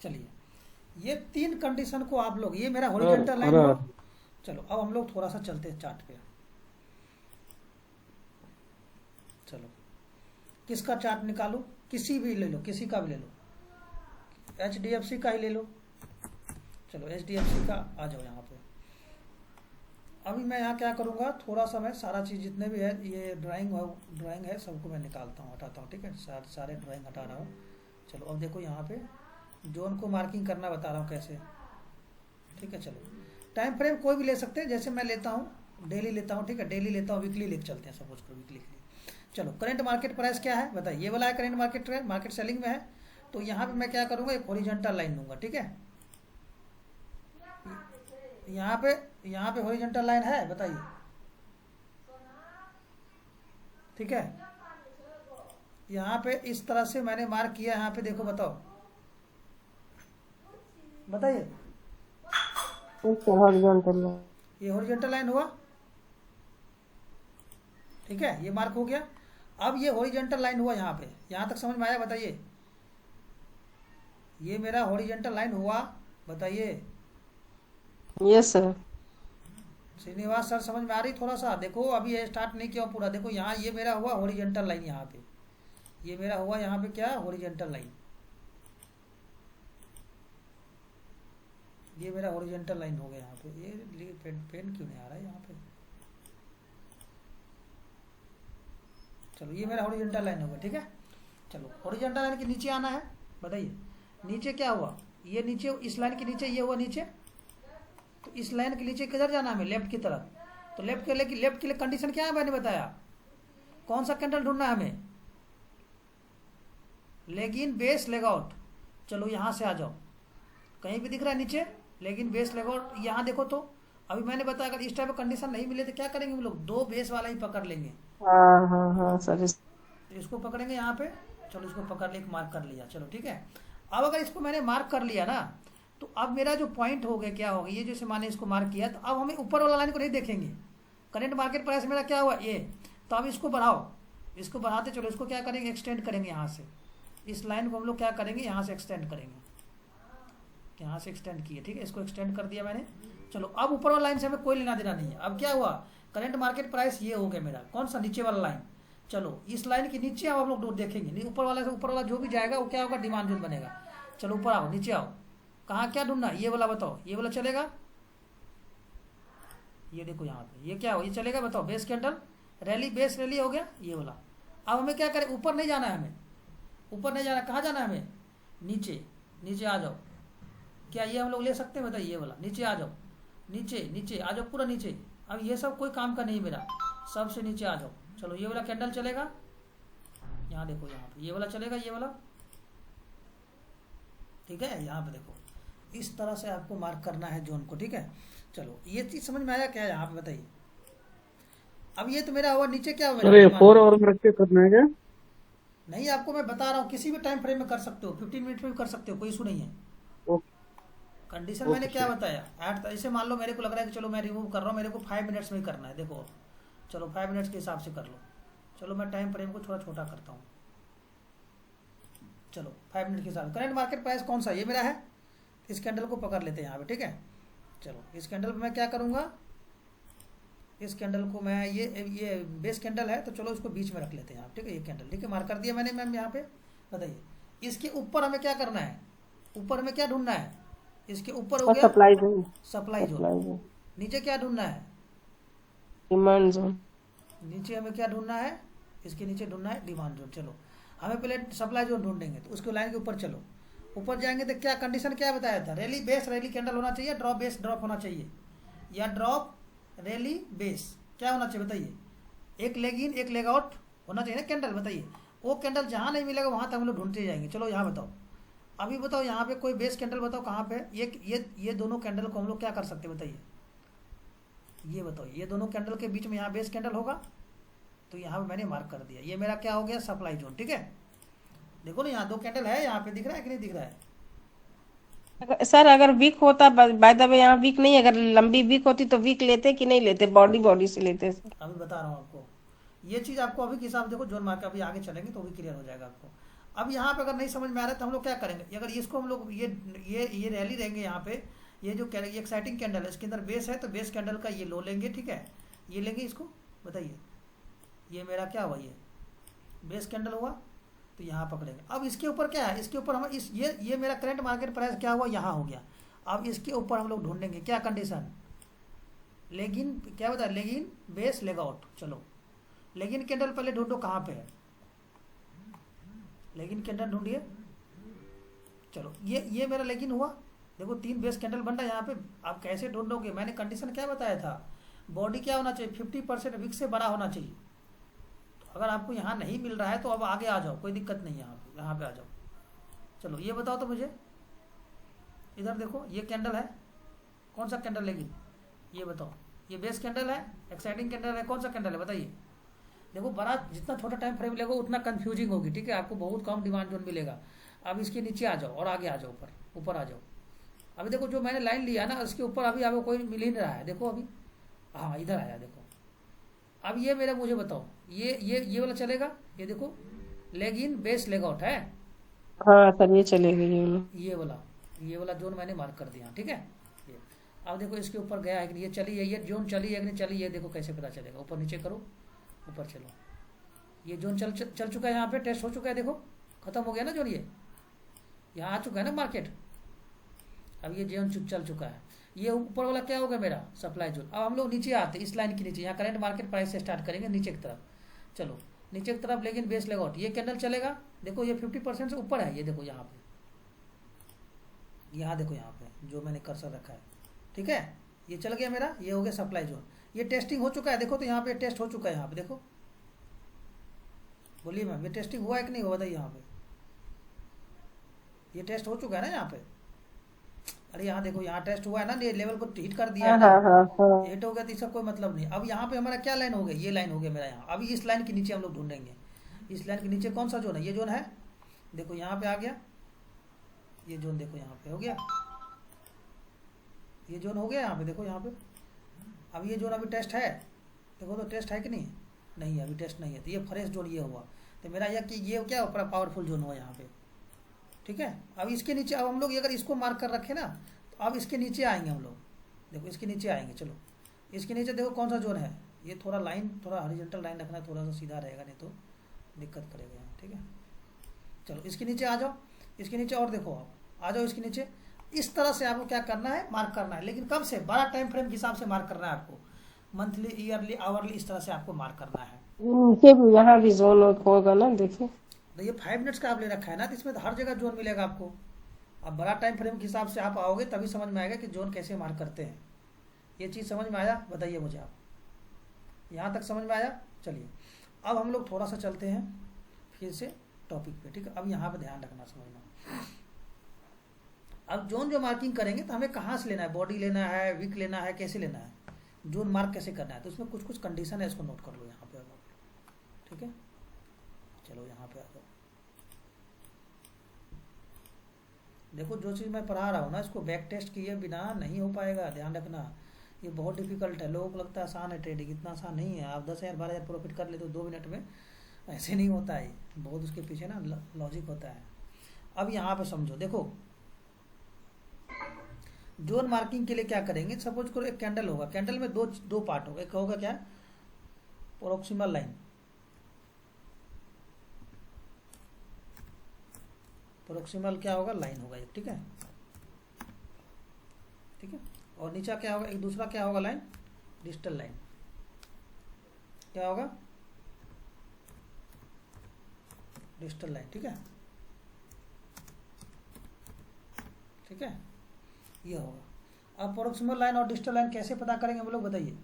चलिए ये 3 कंडीशन को आप लोग, ये मेरा हॉरिजॉन्टल लाइन हुआ। चलो अब हम लोग थोड़ा सा चलते हैं चार्ट पे। चलो किसका चार्ट निकालूं? किसी भी ले लो, किसी का भी ले लो, HDFC का ही ले लो। चलो HDFC का आ जाओ यहाँ पे। अभी मैं यहाँ क्या करूँगा, थोड़ा सा मैं सारा चीज़ जितने भी है ये ड्राइंग है सबको मैं निकालता हूँ, हटाता हूँ। ठीक है, सारे ड्राइंग हटा रहा हूँ। चलो अब देखो यहाँ पे जोन को मार्किंग करना बता रहा हूँ कैसे। ठीक है, चलो टाइम फ्रेम कोई भी ले सकते हैं, जैसे मैं लेता हूँ डेली लेता हूँ। ठीक है, डेली लेता हूँ, वीकली लेके चलते हैं, सपोज करो वीकली के लिए। चलो करंट मार्केट प्राइस क्या है बताइए, ये वाला है current market price, market selling में है। तो यहाँ पे मैं क्या करूँगा, एक हॉरिजॉन्टल लाइन दूंगा। ठीक है, यहाँ पे हॉरिजॉन्टल लाइन है बताइए। ठीक है, यहाँ पे इस तरह से मैंने मार्क किया, यहाँ पे देखो बताओ, बताइए हॉरिजॉन्टल लाइन, ये हॉरिजॉन्टल लाइन हुआ। ठीक है, ये मार्क हो गया। अब ये हॉरिजॉन्टल लाइन हुआ यहाँ पे, यहाँ तक समझ में आया बताइए? ये मेरा हॉरिजॉन्टल लाइन हुआ बताइए। Yes sir. श्रीनिवास सर समझ में आ रही? थोड़ा सा देखो, अभी ये स्टार्ट नहीं किया पूरा। देखो यहाँ ये मेरा हुआ हॉरिजॉन्टल लाइन, यहाँ पे ये मेरा हुआ, यहाँ पे क्या हॉरिजॉन्टल लाइन, ये मेरा हॉरिजॉन्टल लाइन हो गया यहाँ पे। ये पेन क्यों नहीं आ रहा है यहाँ पे? चलो ये मेरा हॉरिजॉन्टल लाइन होगा। ठीक है, चलो हॉरिजॉन्टल लाइन के नीचे आना है बताइए। नीचे क्या हुआ, ये नीचे इस लाइन के नीचे ये हुआ नीचे। तो इस लाइन के नीचे किधर जाना है हमें, लेफ्ट की तरफ। तो लेफ्ट के लिए कंडीशन क्या है मैंने बताया, कौन सा कैंडल ढूंढना है हमें, leg in base leg out. चलो यहाँ से आ जाओ, कहीं भी दिख रहा है नीचे leg in base leg out. यहाँ देखो तो अभी मैंने बताया अगर इस टाइप का कंडीशन नहीं मिले तो क्या करेंगे हम लोग, 2 बेस वाला ही पकड़ लेंगे। हाँ सर। इसको पकड़ेंगे यहाँ पे। चलो इसको पकड़ ले, मार्क कर लिया। चलो ठीक है, अब अगर इसको मैंने मार्क कर लिया ना, तो अब मेरा जो पॉइंट हो गया क्या होगा, ये जैसे मैंने इसको मार्क किया, तो अब हमें ऊपर वाला लाइन को नहीं देखेंगे। करंट मार्केट प्राइस मेरा क्या हुआ ये, तो अब इसको बढ़ाओ, इसको बढ़ाते चलो। इसको क्या करेंगे, एक्सटेंड करेंगे यहाँ से। इस लाइन को हम लोग क्या करेंगे, यहाँ से एक्सटेंड करेंगे। यहाँ से एक्सटेंड किए, ठीक है, इसको एक्सटेंड कर दिया मैंने। चलो अब ऊपर वाला लाइन से हमें कोई लेना देना नहीं है। अब क्या हुआ, करंट मार्केट प्राइस ये हो गया मेरा, कौन सा, नीचे वाला लाइन। चलो इस लाइन के नीचे अब हम लोग देखेंगे नहीं, ऊपर वाला से ऊपर वाला जो भी जाएगा वो क्या होगा, डिमांड जोन बनेगा। चलो ऊपर आओ, नीचे आओ, कहाँ क्या ढूंढना है, ये वाला बताओ, ये वाला चलेगा। ये देखो यहाँ पे ये क्या हो, ये चलेगा बताओ, base candle rally, base rally हो गया ये वाला। अब हमें क्या करें, ऊपर नहीं जाना है हमें, ऊपर नहीं जाना, कहाँ जाना है हमें, नीचे। नीचे आ जाओ, क्या ये हम लोग ले सकते हैं बताइए, ये वाला नीचे आ जाओ, नीचे नीचे आ जाओ, पूरा नीचे। अब ये सब कोई काम का नहीं मेरा, सबसे नीचे आ जाओ। चलो ये वाला कैंडल चलेगा, यहाँ देखो, यहाँ पे ये वाला चलेगा, ये वाला। ठीक है, यहाँ पे देखो, इस तरह से आपको मार्क करना है जोन को। ठीक है, चलो ये चीज समझ में आया क्या, यहाँ पे बताइए। अब ये तो मेरा हुआ, नीचे क्या हुआ, अरे 4 आवर में रख के करना है क्या? नहीं, आपको मैं बता रहा हूँ, किसी भी टाइम फ्रेम में कर सकते हो, 15 मिनट में भी कर सकते हो, कोई इशू नहीं है। कंडीशन मैंने क्या बताया, ऐसे मान लो मेरे को लग रहा है कि चलो मैं रिमूव कर रहा हूँ, मेरे को 5 मिनट्स में ही करना है। देखो चलो 5 मिनट्स के हिसाब से कर लो। चलो मैं टाइम फ्रेम को थोड़ा छोटा करता हूँ। चलो 5 मिनट के हिसाब से। करंट मार्केट प्राइस कौन सा, ये मेरा है। इस कैंडल को पकड़ लेते हैं यहाँ पे। ठीक है, चलो इस कैंडल पे मैं क्या करूँगा, इस कैंडल को मैं ये बेस कैंडल है, तो चलो इसको बीच में रख लेते हैं यहाँ। ठीक है, ये कैंडल, ठीक है, मार्क कर दिया मैंने मैम यहाँ पे। बताइए इसके ऊपर हमें क्या करना है, ऊपर हमें क्या ढूंढना है, इसके ऊपर हो गया सप्लाई जोन, सप्लाई जोन। नीचे क्या ढूंढना है, डिमांड जोन। नीचे हमें क्या ढूंढना है, इसके नीचे ढूंढना है डिमांड जोन। चलो हमें पहले सप्लाई जोन ढूंढेंगे, तो उसको लाइन के ऊपर चलो। ऊपर जाएंगे तो क्या कंडीशन क्या बताया था, रैली बेस रैली कैंडल होना चाहिए, ड्रॉप बेस ड्रॉप होना चाहिए, या ड्रॉप रैली बेस क्या होना चाहिए बताइए। एक लेग इन एक लेग आउट होना चाहिए ना कैंडल। बताइए वो कैंडल जहाँ नहीं मिलेगा वहाँ तक हम लोग ढूंढते जाएंगे। चलो यहाँ बताओ, अभी बताओ यहाँ पे कोई बेस कैंडल बताओ कहाँ पे, ये दोनों कैंडल को हम लोग क्या कर सकते हैं बताइए, ये बताओ, ये दोनों कैंडल के बीच में यहाँ बेस कैंडल होगा, तो यहाँ पे मैंने मार्क कर दिया, ये मेरा क्या हो गया, सप्लाई जोन। ठीक है, देखो ना यहाँ दो कैंडल है, यहाँ पे दिख रहा है कि नहीं दिख रहा है? सर अगर वीक होता, बाय द वे यहाँ वीक नहीं, अगर लंबी वीक होती तो वीक लेते कि नहीं लेते, बॉडी बॉडी से लेते सर? अभी बता रहा हूँ आपको, ये चीज़ आपको अभी के हिसाब से देखो, जोन मार्क अभी आगे चलेंगे तो भी क्लियर हो जाएगा आपको। अब यहाँ पे अगर नहीं समझ में आ रहा है तो हम लोग क्या करेंगे, अगर इसको हम लोग ये रैली रहेंगे यहाँ पे, ये जो एक्साइटिंग कैंडल है इसके अंदर बेस है, तो बेस कैंडल का ये लो लेंगे। ठीक है, ये लेंगे इसको, बताइए ये मेरा क्या हुआ, ये बेस कैंडल हुआ, तो यहाँ पकड़ेंगे। अब इसके ऊपर क्या है, इसके ऊपर हम इस ये मेरा करंट मार्केट प्राइस क्या हुआ, यहाँ हो गया। अब इसके ऊपर हम लोग ढूंढेंगे क्या कंडीशन, लेगिन क्या बता, लेगिन बेस लेग आउट। चलो लेगिन कैंडल पहले ढूंढो कहाँ पे है, लेगिन कैंडल ढूंढिए। चलो ये मेरा लेगिन हुआ, देखो 3 बेस कैंडल बन रहा है यहाँ पे। आप कैसे ढूंढोगे, मैंने कंडीशन क्या बताया था, बॉडी क्या होना चाहिए, 50% विक से बड़ा होना चाहिए। तो अगर आपको यहाँ नहीं मिल रहा है तो अब आगे आ जाओ, कोई दिक्कत नहीं है, यहाँ पे आ जाओ। चलो ये बताओ तो मुझे, इधर देखो ये कैंडल है, कौन सा कैंडल लेगी, ये बताओ, ये बेस कैंडल है, एक्साइटिंग कैंडल है, कौन सा कैंडल है बताइए। देखो बड़ा जितना छोटा टाइम फ्रेम लेगा उतना कंफ्यूजिंग होगी। ठीक है, आपको बहुत कम डिमांड जोन मिलेगा। अब इसके नीचे आ जाओ और आगे आ जाओ, ऊपर आ जाओ। अभी देखो जो मैंने लाइन लिया ना उसके ऊपर अभी आपको कोई मिल ही नहीं रहा है, देखो अभी, हाँ इधर आया देखो। अब ये मेरा मुझे बताओ, ये वाला चलेगा, ये देखो leg in base leg out है, हाँ सर ये चलेगी ये वाला जोन मैंने मार्क कर दिया। ठीक है, ये अब देखो इसके ऊपर गया है कि नहीं, ये चली है, ये जोन चली है कि नहीं चली, ये देखो कैसे पता चलेगा, ऊपर नीचे करो, ऊपर चलो, ये जोन चल चुका है, यहाँ पे टेस्ट हो चुका है, देखो खत्म हो गया ना जोन, ये यहाँ आ चुका है ना मार्केट। अब ये जोन चल चुका है, ये ऊपर वाला क्या होगा मेरा सप्लाई जोन। अब हम लोग नीचे आते हैं, इस लाइन के नीचे, यहाँ करंट मार्केट प्राइस से स्टार्ट करेंगे नीचे की तरफ। चलो नीचे की तरफ, लेकिन बेस लेग आउट, ये कैंडल चलेगा, देखो ये 50% से ऊपर है, ये देखो यहाँ पे, यहाँ देखो यहाँ पे जो मैंने कर्सर रखा है। ठीक है, ये चल गया मेरा, ये हो गया सप्लाई जोन, ये टेस्टिंग हो चुका है, देखो तो यहाँ पे टेस्ट हो चुका है, यहाँ पे देखो, बोलिए मैम ये टेस्टिंग हुआ है कि नहीं हुआ, बताइए यहाँ पे ये टेस्ट हो चुका है ना यहाँ पे। अरे यहाँ देखो, यहाँ टेस्ट हुआ है ना, ये लेवल को हिट कर दिया है ना, हिट हो गया तो इसका कोई मतलब नहीं। अब यहाँ पे हमारा क्या लाइन हो गया, ये लाइन हो गया मेरा यहाँ। अभी इस लाइन के नीचे हम लोग ढूंढेंगे, इस लाइन के नीचे कौन सा जोन है, ये जोन है, देखो यहाँ पे आ गया, ये जोन देखो यहाँ पे हो गया, ये जोन हो गया यहाँ पे, देखो यहाँ पे। अब ये जोन अभी टेस्ट है, देखो तो टेस्ट है कि नहीं, नहीं अभी टेस्ट नहीं है, तो ये फ्रेश जोन ये हुआ, तो मेरा यह कि ये क्या पावरफुल जोन हुआ यहाँ पे। ठीक है, अब इसके नीचे, अब हम लोग अगर इसको मार्क कर रखे ना, तो अब इसके नीचे आएंगे हम लोग, देखो इसके नीचे आएंगे। चलो इसके नीचे देखो कौन सा जोन है, ये थोड़ा लाइन, थोड़ा हॉरिजॉन्टल लाइन रखना, थोड़ा सा सीधा रहेगा, नहीं तो दिक्कत करेगा यहाँ। ठीक है, चलो इसके नीचे आ जाओ, इसके नीचे और देखो, आप आ जाओ इसके नीचे। इस तरह से आपको क्या करना है, मार्क करना है, लेकिन कब से, बड़ा टाइम फ्रेम के हिसाब से मार्क करना है आपको, मंथली, ईयरली, आवरली, इस तरह से आपको मार्क करना है। नीचे भी यहाँ भी जोन होगा ना, देखिए तो ये 5 मिनट्स का आप ले रखा है ना, तो इसमें तो हर जगह जोन मिलेगा आपको। अब बड़ा टाइम फ्रेम के हिसाब से आप आओगे तभी समझ में आएगा कि जोन कैसे मार्क करते हैं। ये चीज़ समझ में आया, बताइए मुझे आप, यहाँ तक समझ में आया। चलिए अब हम लोग थोड़ा सा चलते हैं फिर से टॉपिक पे। ठीक है, अब यहाँ पे ध्यान रखना, समझना। अब जोन जो मार्किंग करेंगे तो हमें कहाँ से लेना है, बॉडी लेना है, वीक लेना है, कैसे लेना है, जोन मार्क कैसे करना है, तो उसमें कुछ कुछ कंडीशन है, इसको नोट कर लो यहाँ पे। अब ठीक है, चलो यहाँ पे आ जाओ। देखो जो चीज़ मैं पढ़ा रहा हूँ ना, इसको बैक टेस्ट किए बिना नहीं हो पाएगा, ध्यान रखना। ये बहुत डिफिकल्ट है, लोगों को लगता है आसान है ट्रेडिंग, इतना आसान नहीं है। आप 10,000 12,000 प्रॉफिट कर ले तो 2 मिनट में, ऐसे नहीं होता है, बहुत उसके पीछे ना लॉजिक होता है। अब यहाँ पे समझो, देखो जोन मार्किंग के लिए क्या करेंगे, सपोज करो एक कैंडल होगा, कैंडल में दो पार्ट होगा, एक होगा क्या, प्रोक्सिमल लाइन, प्रोक्सिमल क्या होगा, लाइन होगा एक। ठीक है, ठीक है, और नीचा क्या होगा, एक दूसरा क्या होगा लाइन, डिजिटल लाइन, क्या होगा, डिजिटल लाइन। ठीक है, ठीक है, ये होगा। अब प्रोक्सिमल लाइन और डिजिटल लाइन कैसे पता करेंगे हम लोग, बताइए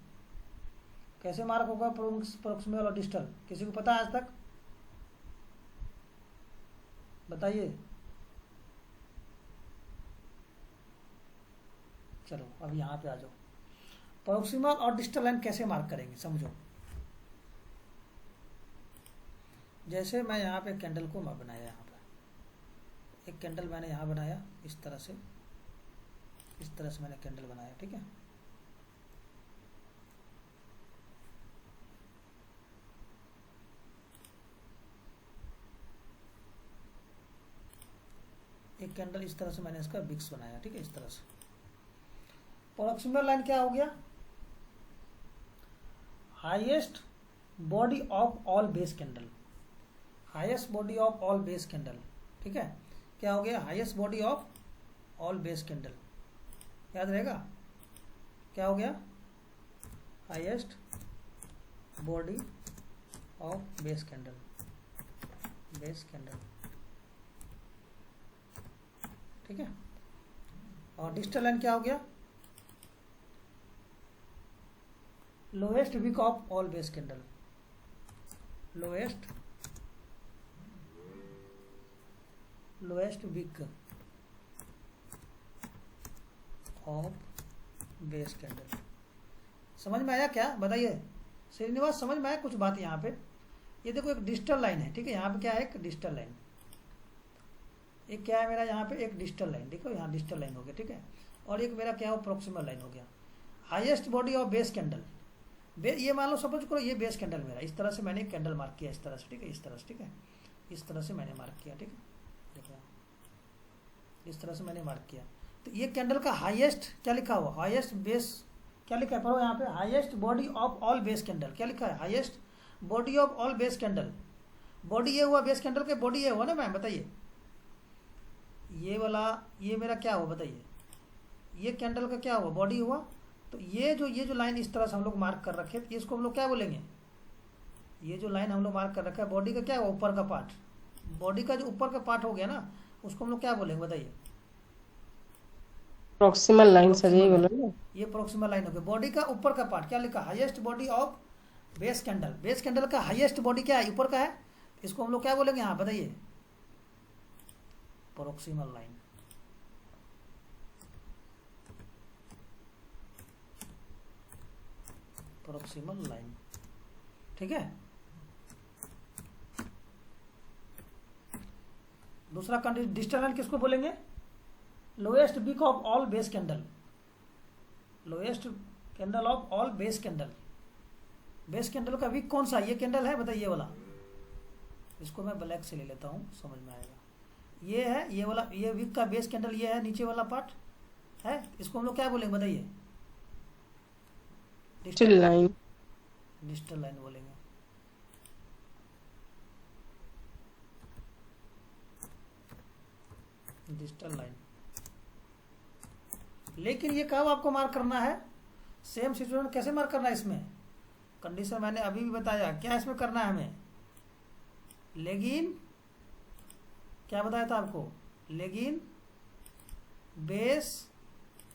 कैसे मार्क होगा प्रोक्सिमल और डिजिटल, किसी को पता है आज तक, बताइए। चलो अब यहाँ पे आ जाओ, प्रोक्सिमल और डिस्टल लाइन कैसे मार्क करेंगे समझो। जैसे मैं यहाँ पे कैंडल को मैं बनाया, यहाँ पे एक कैंडल मैंने यहाँ बनाया इस तरह से मैंने कैंडल बनाया, ठीक है। एक कैंडल इस तरह से मैंने इसका बिक्स बनाया, ठीक है, इस तरह से। प्रोक्सिमल लाइन क्या हो गया, highest body of all base candle, highest body of all base candle, ठीक है। क्या हो गया, highest body of all base candle, याद रहेगा क्या हो गया, highest body of base candle, ठीक है। और डिस्टल लाइन क्या हो गया, lowest wick of all base candle, lowest wick of base candle. समझ में आया क्या, बताइए श्रीनिवास, समझ में आया कुछ बात यहाँ पे। ये देखो एक डिस्टल लाइन है, ठीक है, यहाँ पे क्या है, एक डिस्टल लाइन, एक क्या है मेरा यहाँ पे, एक डिस्टल लाइन, देखो यहाँ डिस्टल लाइन हो गया, ठीक है। और एक मेरा क्या हो, प्रोक्सिमल लाइन हो गया। Highest body of base candle, ये मान लो सपोज करो ये बेस कैंडल मेरा, इस तरह से मैंने एक कैंडल मार्क किया, इस तरह से, ठीक है, इस तरह से, ठीक है, इस तरह से मैंने मार्क किया, ठीक है, देखो इस तरह से मैंने मार्क किया। तो ये कैंडल का हाईएस्ट क्या लिखा हुआ, हाईएस्ट बेस क्या लिखा है, पढ़ो यहाँ पे, highest body of all base candle, क्या लिखा है, highest body of all base candle. Body ये हुआ बेस कैंडल के, बॉडी ये हुआ ना मैम, बताइए ये वाला, ये मेरा क्या हुआ बताइए, ये कैंडल का क्या हुआ, बॉडी हुआ। तो ये जो लाइन इस तरह से हम लोग मार्क कर रखे, इसको हम लोग क्या बोलेंगे, ये जो लाइन हम लोग मार्क कर रखा है बॉडी का क्या हुआ, ऊपर का पार्ट, बॉडी का जो ऊपर का पार्ट हो गया ना, उसको हम लोग क्या बोलेंगे बताइए, प्रोक्सिमल लाइन सर, यही बोलो ना। ये प्रोक्सिमल लाइन हो गया। बॉडी का ऊपर का पार्ट क्या लिखा, highest body of base candle, base candle का हाईएस्ट बॉडी क्या है, ऊपर का है, इसको हम लोग क्या बोलेंगे, हाँ बताइए, प्रोक्सिमल लाइन। प्रोक्सिमल लाइन, ठीक है। दूसरा कंडीशन, डिस्टल लाइन किसको बोलेंगे, lowest wick of all base candle, lowest candle of all base candle. Base candle का विक कौन सा, ये कैंडल है बताइए, ये वाला, इसको मैं ब्लैक से ले लेता हूं, समझ में आएगा। ये है, ये वाला, ये विक का बेस कैंडल ये है, नीचे वाला पार्ट है, इसको हम लोग क्या बोलेंगे बताइए, डिस्टल लाइन, डिस्टल लाइन बोलेंगे। Distal line. लेकिन ये कब आपको मार्क करना है, सेम सिचुएशन कैसे मार्क करना है, इसमें कंडीशन मैंने अभी भी बताया, क्या इसमें करना है हमें, लेकिन क्या बताया था आपको, लेकिन बेस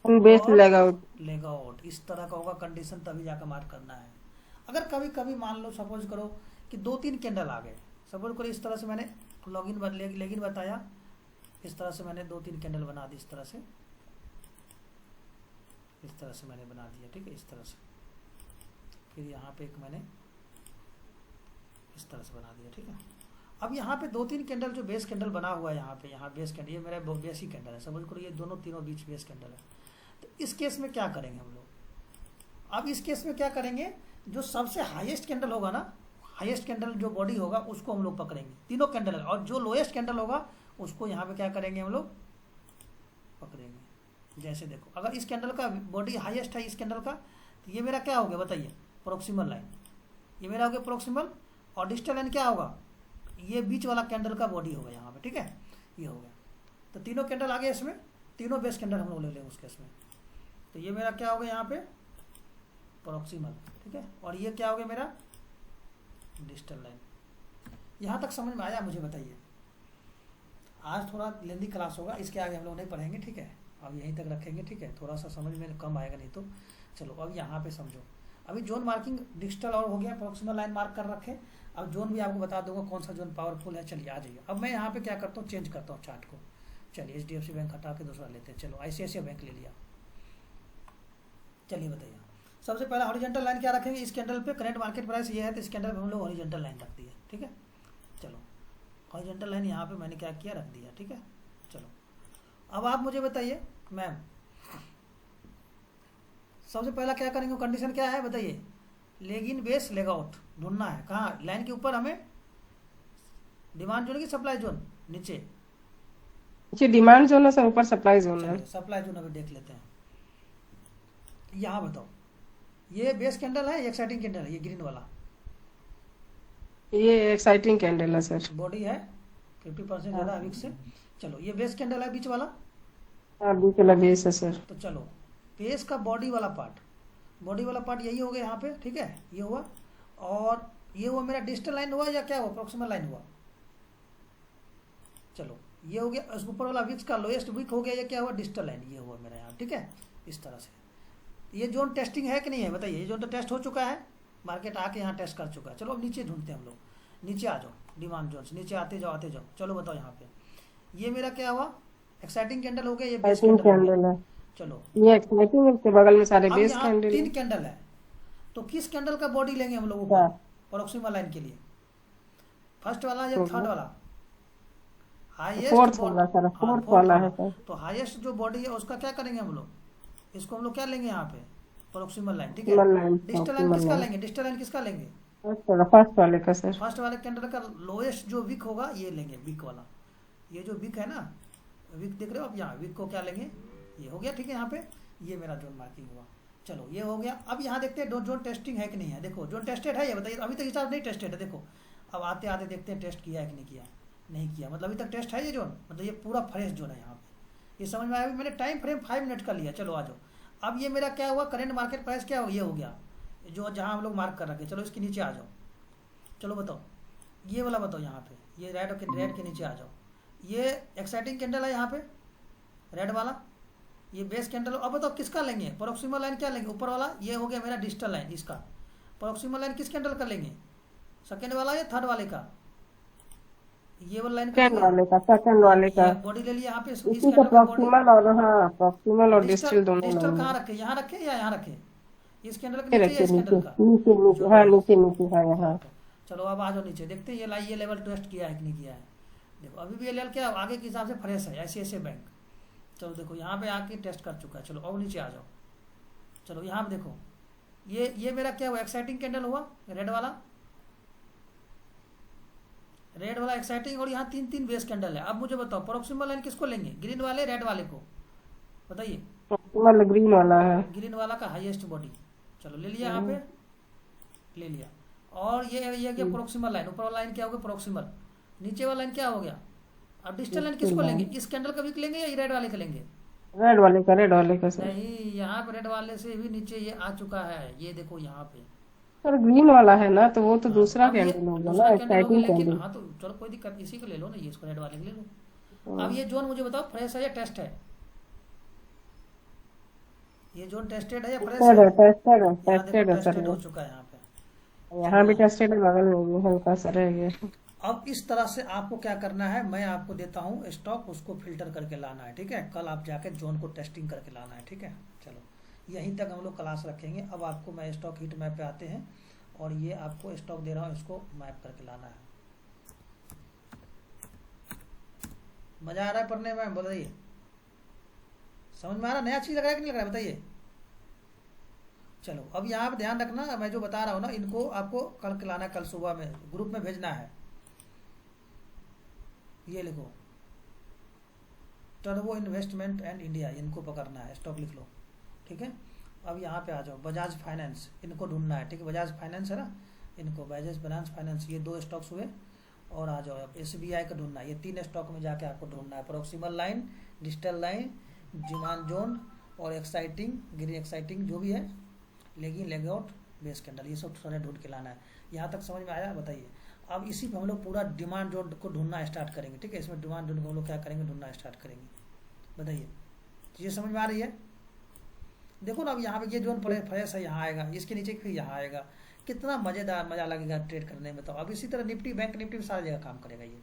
लेग आउट, इस तरह का होगा कंडीशन, तभी जाकर मार्क करना है। अगर कभी कभी मान लो सपोज करो कि 2-3 कैंडल आ गए, सपोज करो इस तरह से मैंने लेगिन बताया, इस तरह से मैंने 2-3 कैंडल बना दी, इस तरह से मैंने बना दिया, ठीक है, इस तरह से। फिर यहाँ पे एक मैंने इस तरह से बना दिया, ठीक है। अब यहाँ पे 2-3 कैंडल जो बेस कैंडल बना हुआ है, यहाँ बेस कैंडल, ये मेरा बेसिक कैंडल है, समझ करो ये दोनों तीनों बीच बेस कैंडल है। तो इस केस में क्या करेंगे हम लोग, अब इस केस में क्या करेंगे, जो सबसे हाईएस्ट कैंडल होगा ना, हाईएस्ट कैंडल जो बॉडी होगा उसको हम लोग पकड़ेंगे, तीनों कैंडल, और जो लोएस्ट कैंडल होगा उसको यहाँ पे क्या करेंगे हम लोग, पकड़ेंगे। जैसे देखो, अगर इस कैंडल का बॉडी हाईएस्ट है इस कैंडल का, तो ये मेरा क्या हो गया बताइए, प्रोक्सिमल लाइन, ये मेरा हो गया प्रोक्सिमल। और डिस्टल लाइन क्या होगा, ये बीच वाला कैंडल का बॉडी होगा यहाँ पे, ठीक है, ये हो गया। तो तीनों कैंडल आ गए इसमें, तीनों बेस कैंडल हम लोग ले लेंगे उसके इसमें। तो ये मेरा क्या हो गया यहाँ पे, प्रोक्सिमल, ठीक है। और ये क्या हो गया मेरा, डिस्टल लाइन। यहाँ तक समझ में आया मुझे बताइए। आज थोड़ा लेंदी क्लास होगा, इसके आगे हम लोग नहीं पढ़ेंगे, ठीक है, अब यहीं तक रखेंगे, ठीक है, थोड़ा सा समझ में कम आएगा नहीं तो। चलो अब यहाँ पे समझो, अभी जोन मार्किंग डिजिटल और हो गया, प्रोक्सिमल लाइन मार्क कर रखे। अब जोन भी आपको बता दूंगा कौन सा जोन पावरफुल है। चलिए आ जाइए, अब मैं यहाँ पे क्या करता हूँ, चेंज करता हूँ चार्ट को। चलिए HDFC बैंक हटा के दूसरा लेते हैं। चलो ICICI बैंक ले लिया, चलिए बताइए, सबसे पहला हॉरिजॉन्टल लाइन क्या रखेंगे, इस कैंडल पे करंट मार्केट प्राइस ये है तो इस कैंडल पे हम लोग हॉरिजॉन्टल लाइन रख दिए, ठीक है। चलो हॉरिजॉन्टल लाइन यहाँ पे मैंने क्या किया, रख दिया, ठीक है। चलो अब आप मुझे बताइए मैम, सबसे पहला क्या करेंगे, कंडीशन क्या है बताइए, leg in base leg out ढूंढना है। कहाँ, लाइन के ऊपर हमें डिमांड जोन की सप्लाई जोन, नीचे नीचे डिमांड जोन है सर, ऊपर सप्लाई जोन है। चलिए सप्लाई जोन अभी देख लेते हैं। यहाँ बताओ, ये बेस कैंडल है, एक्साइटिंग कैंडल है, ये ग्रीन वाला ये एक्साइटिंग कैंडल है सर। बॉडी है 50% ज़्यादा विक से। चलो ये बेस कैंडल है बीच वाला, हाँ बीच वाला बेस है सर। तो चलो बेस का बॉडी वाला पार्ट यही हो गया यहाँ पे, ठीक है, ये हुआ। और ये हुआ मेरा डिजिटल लाइन हुआ या क्या हुआ, प्रोक्सिमल लाइन हुआ। चलो ये हो गया, ऊपर वाला विक्स का लोएस्ट विक हो गया, ये क्या हुआ, डिजिटल लाइन, ये हुआ मेरा यहाँ, ठीक है। इस तरह से ये जोन टेस्टिंग है कि नहीं है बताइए, ये जोन तो टेस्ट हो चुका है, मार्केट आके यहाँ टेस्ट कर चुका है। चलो अब नीचे ढूंढते हैं हम लोग, नीचे आ जाओ, डिमांड जोन से नीचे आते जाओ। चलो बताओ यहाँ पे ये मेरा क्या हुआ, एक्साइटिंग कैंडल हो गया, ये बेस एक्साइटिंग कैंडल हो कैंडल गया। है, चलो ये एक्साइटिंग के बगल में सारे अब बेस यहाँ कैंडल 3 कैंडल है, तो किस कैंडल का बॉडी लेंगे हम लोग ऊपर है। प्रोक्सिमल लाइन के लिए, फर्स्ट वाला या थर्ड वाला, हाईएस्ट फोर्थ वाला सर, फोर्थ वाला है सर। तो हाईएस्ट जो बॉडी है उसका क्या करेंगे हम लोग, इसको हम लोग क्या लेंगे यहाँ पे, प्रोक्सिमल लाइन, ठीक है। डिजिटल लाइन किसका लेंगे, डिजिटल लाइन किसका लेंगे, फर्स्ट वाले का सर। फर्स्ट वाले कैंडल का लोएस्ट जो विक होगा ये लेंगे, विक वाला, ये जो विक है ना, विक देख रहे हो आप, यहाँ विक को क्या लेंगे, ये हो गया, ठीक है। यहाँ पे ये मेरा जोन मार्किंग हुआ। चलो ये हो गया। अब यहाँ देखते हैं जोन टेस्टिंग है कि नहीं है। देखो जोन टेस्टेड है ये बताइए, अभी तक हिसाब नहीं टेस्टेड है। देखो अब आते आते देखते हैं टेस्ट किया है कि नहीं किया, नहीं किया, मतलब अभी तक टेस्ट है ये जोन, मतलब ये पूरा फ्रेश जोन है यहाँ पे। ये समझ में आया, अभी मैंने टाइम फ्रेम 5 मिनट का लिया। चलो आ जाओ, अब ये मेरा क्या हुआ, करेंट मार्केट प्राइस क्या हो, ये हो गया जो जहाँ हम लोग मार्क कर रखे। चलो इसके नीचे आ जाओ, चलो बताओ ये वाला बताओ, यहाँ पे ये रेड के नीचे आ जाओ, ये एक्साइटिंग कैंडल है यहाँ पे रेड वाला, ये बेस कैंडल। अब बताओ किसका लेंगे, प्रोक्सिमल लाइन क्या लेंगे, ऊपर वाला, ये हो गया मेरा डिजिटल लाइन, इसका प्रोक्सिमल लाइन किस कैंडल का लेंगे, सेकेंड वाला या थर्ड वाले का, ये वाला लाइन सेकंड वाले का, सेकंड वाले का बॉडी ले लिया यहाँ पे, इस इसी कैंडल का का बॉडी। प्रॉक्सिमल और हाँ प्रॉक्सिमल और डिजिटल दोनों डिजिटल लेंगे। कहाँ रखे, यहाँ रखे या यहाँ रखे, इस कैंडल के ये नीचे या रखिए इस नीचे कैंडल का, नीचे नीचे, हाँ नीचे नीचे है यहाँ। चलो अब आ जाओ नीचे, देखते हैं ये लेवल टेस्ट किया है कि नहीं किया है। देखो अभी भी ये क्या आगे के हिसाब से फ्रेश है, ऐसे बैंक। चलो देखो यहाँ पे आके टेस्ट कर चुका है। चलो अब नीचे आ जाओ, चलो यहाँ पे देखो ये मेरा क्या हुआ, एक्साइटिंग कैंडल हुआ, रेड वाला एक्साइटिंग, और यहाँ 3 बेस कैंडल है। अब मुझे बताओ प्रोक्सिमल लाइन किसको लेंगे, ग्रीन वाले रेड वाले को, बताइए। प्रॉक्सिमल ग्रीन वाला है, ग्रीन वाला का हाईएस्ट बॉडी, चलो ले लिया, यहाँ पे ले लिया। और ये गया प्रोक्सिमल लाइन, ऊपर वाला लाइन क्या हो गया प्रोक्सिमल, नीचे वाला लाइन क्या हो गया। अब डिजिटल लाइन किसको लेंगे, इस कैंडल का भी लेंगे या रेड वाले का लेंगे, रेड वाले का सर। नहीं, यहाँ पे रेड वाले से भी नीचे ये आ चुका है, ये देखो यहाँ पे। सर ग्रीन वाला है ना, तो वो तो दूसरा अब ये कैंडल होगा दूसरा ना, कैंडल होगा, एक्साइटिंग लेकिन कैंडल। हाँ तो चलो कोई दिक्कत, इसी को ले लो ना, ये इसको रेड वाले को ले लो। अब ये जोन मुझे बताओ फ्रेश है या टेस्ट है, ये जोन टेस्टेड है या फ्रेश है, टेस्टेड है टेस्टेड हो सर, चुका है यहाँ पे। यहाँ भी टेस्टेड है, बगल में भी हल्का सा रह गया। अब इस तरह से आपको क्या करना है, मैं आपको देता हूँ स्टॉक, उसको फिल्टर करके लाना है, ठीक है। कल आप जाके जोन को टेस्टिंग करके लाना है, ठीक है। चलो यहीं तक हम लोग क्लास रखेंगे। अब आपको मैं स्टॉक हीट मैप पे आते हैं, और ये आपको स्टॉक दे रहा हूँ, इसको मैप करके लाना है। मजा आ रहा है पढ़ने में, बताइए समझ में आ रहा, नया चीज लग रहा है कि नहीं लग रहा है, बताइए। चलो अब यहाँ पे ध्यान रखना, मैं जो बता रहा हूँ ना, इनको आपको कल लाना है, कल सुबह में ग्रुप में भेजना है। ये लिखो टर्बो इन्वेस्टमेंट एंड इंडिया, इनको पकड़ना है, स्टॉक लिख लो, ठीक है। अब यहाँ पे आ जाओ, बजाज फाइनेंस, इनको ढूंढना है, ठीक है। बजाज फाइनेंस है ना, इनको बजाज फाइनेंस, ये 2 स्टॉक्स हुए। और आ जाओ अब SBI का ढूंढना है, ये 3 स्टॉक में जाके आपको ढूंढना है, proximal line, digital line, demand zone, और एक्साइटिंग, ग्रीन एक्साइटिंग जो भी है, लेगिन लेग आउट, बेस कैंडल, ये सब सारे ढूंढ के लाना है। यहाँ तक समझ में आया, बताइए। अब इसी पे हम लोग पूरा डिमांड जोन को ढूंढना स्टार्ट करेंगे, ठीक है। इसमें डिमांड जोन को हम लोग क्या करेंगे, ढूंढना स्टार्ट करेंगे, बताइए। ये समझ में आ रही है, देखो ना। अब यहाँ पे ये जोन फ्रेश है, यहाँ आएगा, इसके नीचे फिर यहाँ आएगा, कितना मजेदार, मजा लगेगा ट्रेड करने में। तो अब इसी तरह निफ्टी, बैंक निफ्टी सारी जगह काम करेगा ये।